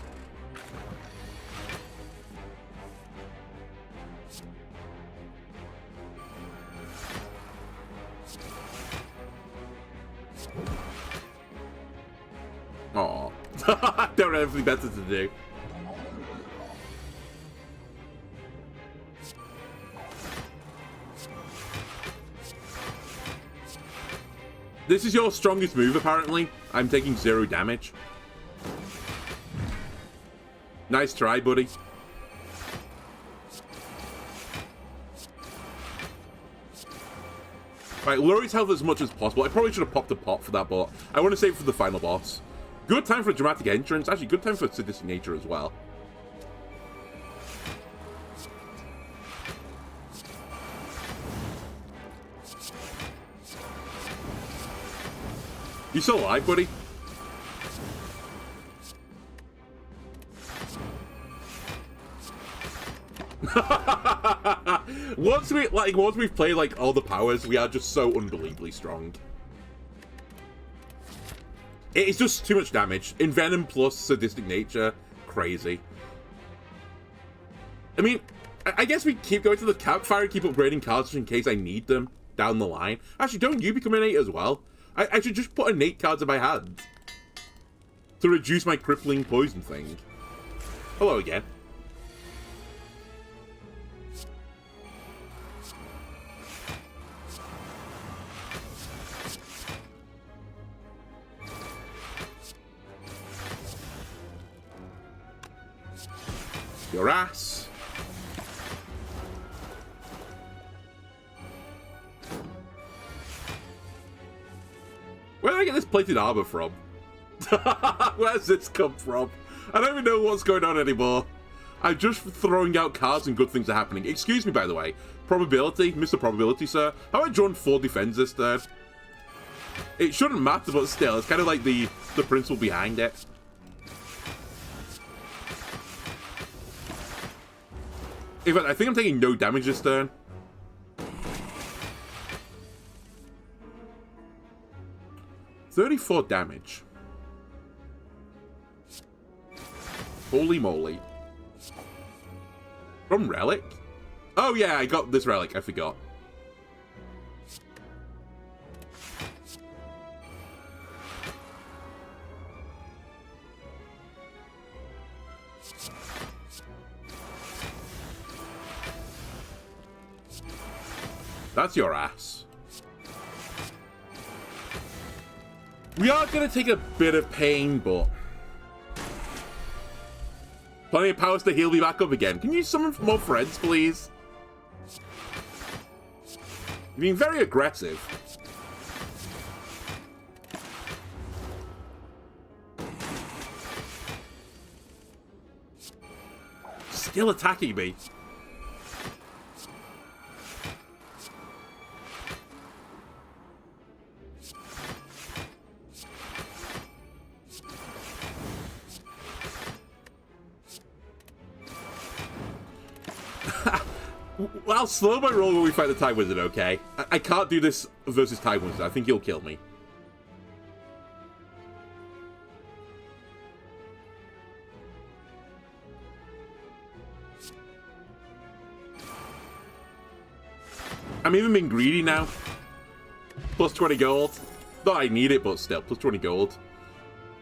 A: Aww. Don't have anything better to do. This is your strongest move, apparently. I'm taking 0 damage. Nice try, buddy. Right, lower his health as much as possible. I probably should have popped a pot for that, but I want to save it for the final boss. Good time for a dramatic entrance. Actually, good time for sadistic nature as well. You still alive, buddy? once we've played like all the powers, we are just so unbelievably strong. It is just too much damage. Envenom plus sadistic nature, crazy. I mean, I guess we keep going to the campfire and keep upgrading cards just in case I need them down the line. Actually, don't you become an 8 as well? I should just put an 8 cards in my hand to reduce my crippling poison thing. Hello again. Your ass. Where did I get this plated armor from? Where's this come from? I don't even know what's going on anymore. I'm just throwing out cards and good things are happening. Excuse me, by the way. Probability? Mr. Probability, sir. How about I drawn 4 defense this turn? It shouldn't matter, but still, it's kind of like the principle behind it. In fact, I think I'm taking no damage this turn. $34 damage. Holy moly. From Relic? Oh yeah, I got this Relic, I forgot. That's your ass. We are going to take a bit of pain, but... plenty of powers to heal me back up again. Can you summon more friends, please? You're being very aggressive. Still attacking me. I'll slow my roll when we fight the Time Wizard, okay? I can't do this versus Time Wizard. I think he'll kill me. I'm even being greedy now. Plus 20 gold. Not I need it, but still. Plus 20 gold.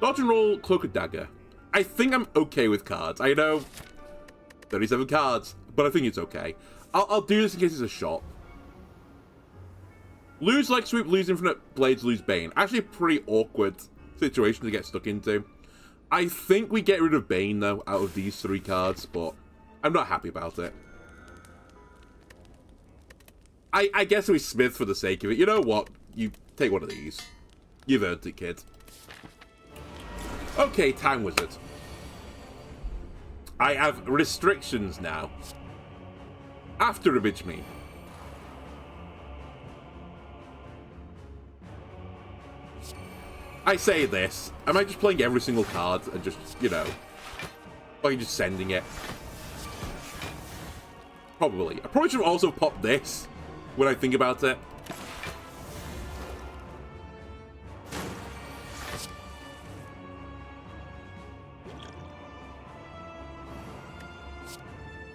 A: Dodge and roll, Cloak and Dagger. I think I'm okay with cards. I know 37 cards, but I think it's okay. I'll do this in case it's a shot. Lose Leg Sweep, lose Infinite Blades, lose Bane. Actually a pretty awkward situation to get stuck into. I think we get rid of Bane, though, out of these 3 cards, but I'm not happy about it. I guess we Smith for the sake of it. You know what? You take one of these. You've earned it, kid. Okay, Time Wizard. I have restrictions now. After Image Me. I say this. Am I just playing every single card and just, you know, like just sending it? Probably. I probably should also pop this when I think about it.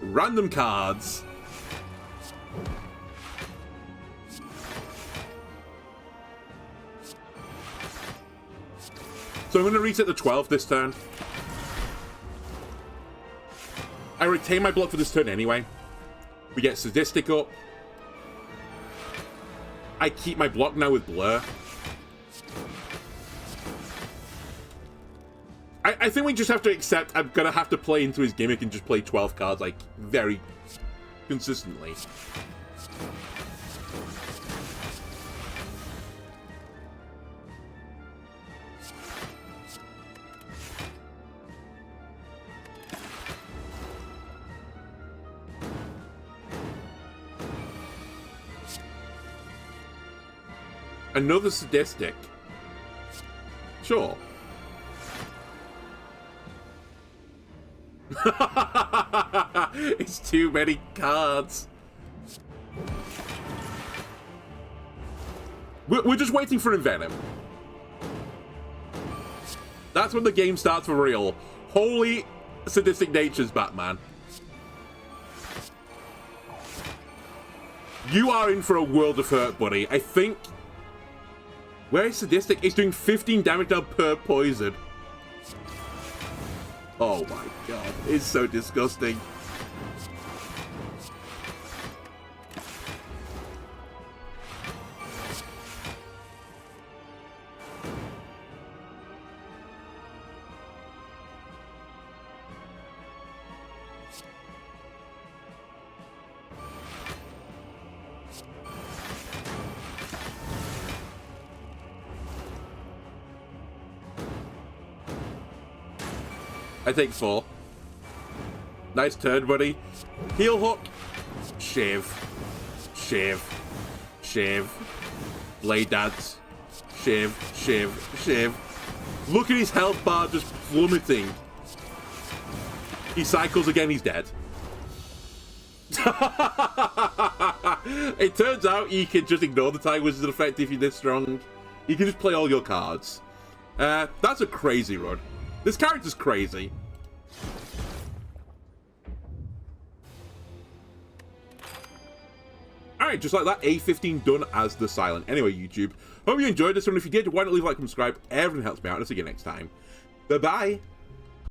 A: Random cards. So I'm going to reset the 12 this turn. I retain my block for this turn anyway. We get Sadistic up. I keep my block now with Blur. I think we just have to accept I'm going to have to play into his gimmick and just play 12 cards, like, very consistently. Another sadistic. Sure. It's too many cards. We're just waiting for Envenom. That's when the game starts for real. Holy sadistic natures, Batman. You are in for a world of hurt, buddy. I think... Where is sadistic? It's doing 15 damage now per poison. Oh my god. It's so disgusting. I take 4. Nice turn, buddy. Heel hook. Shiv. Shiv. Shiv. Blade dance. Shiv. Shiv. Shiv. Look at his health bar just plummeting. He cycles again, he's dead. It turns out you can just ignore the Time Wizard effect if you're this strong. You can just play all your cards. That's a crazy run. This character's crazy. Alright, just like that, A15 done as the Silent. Anyway, YouTube, hope you enjoyed this one. If you did, why not leave a like and subscribe? Everything helps me out. And I'll see you next time. Bye-bye.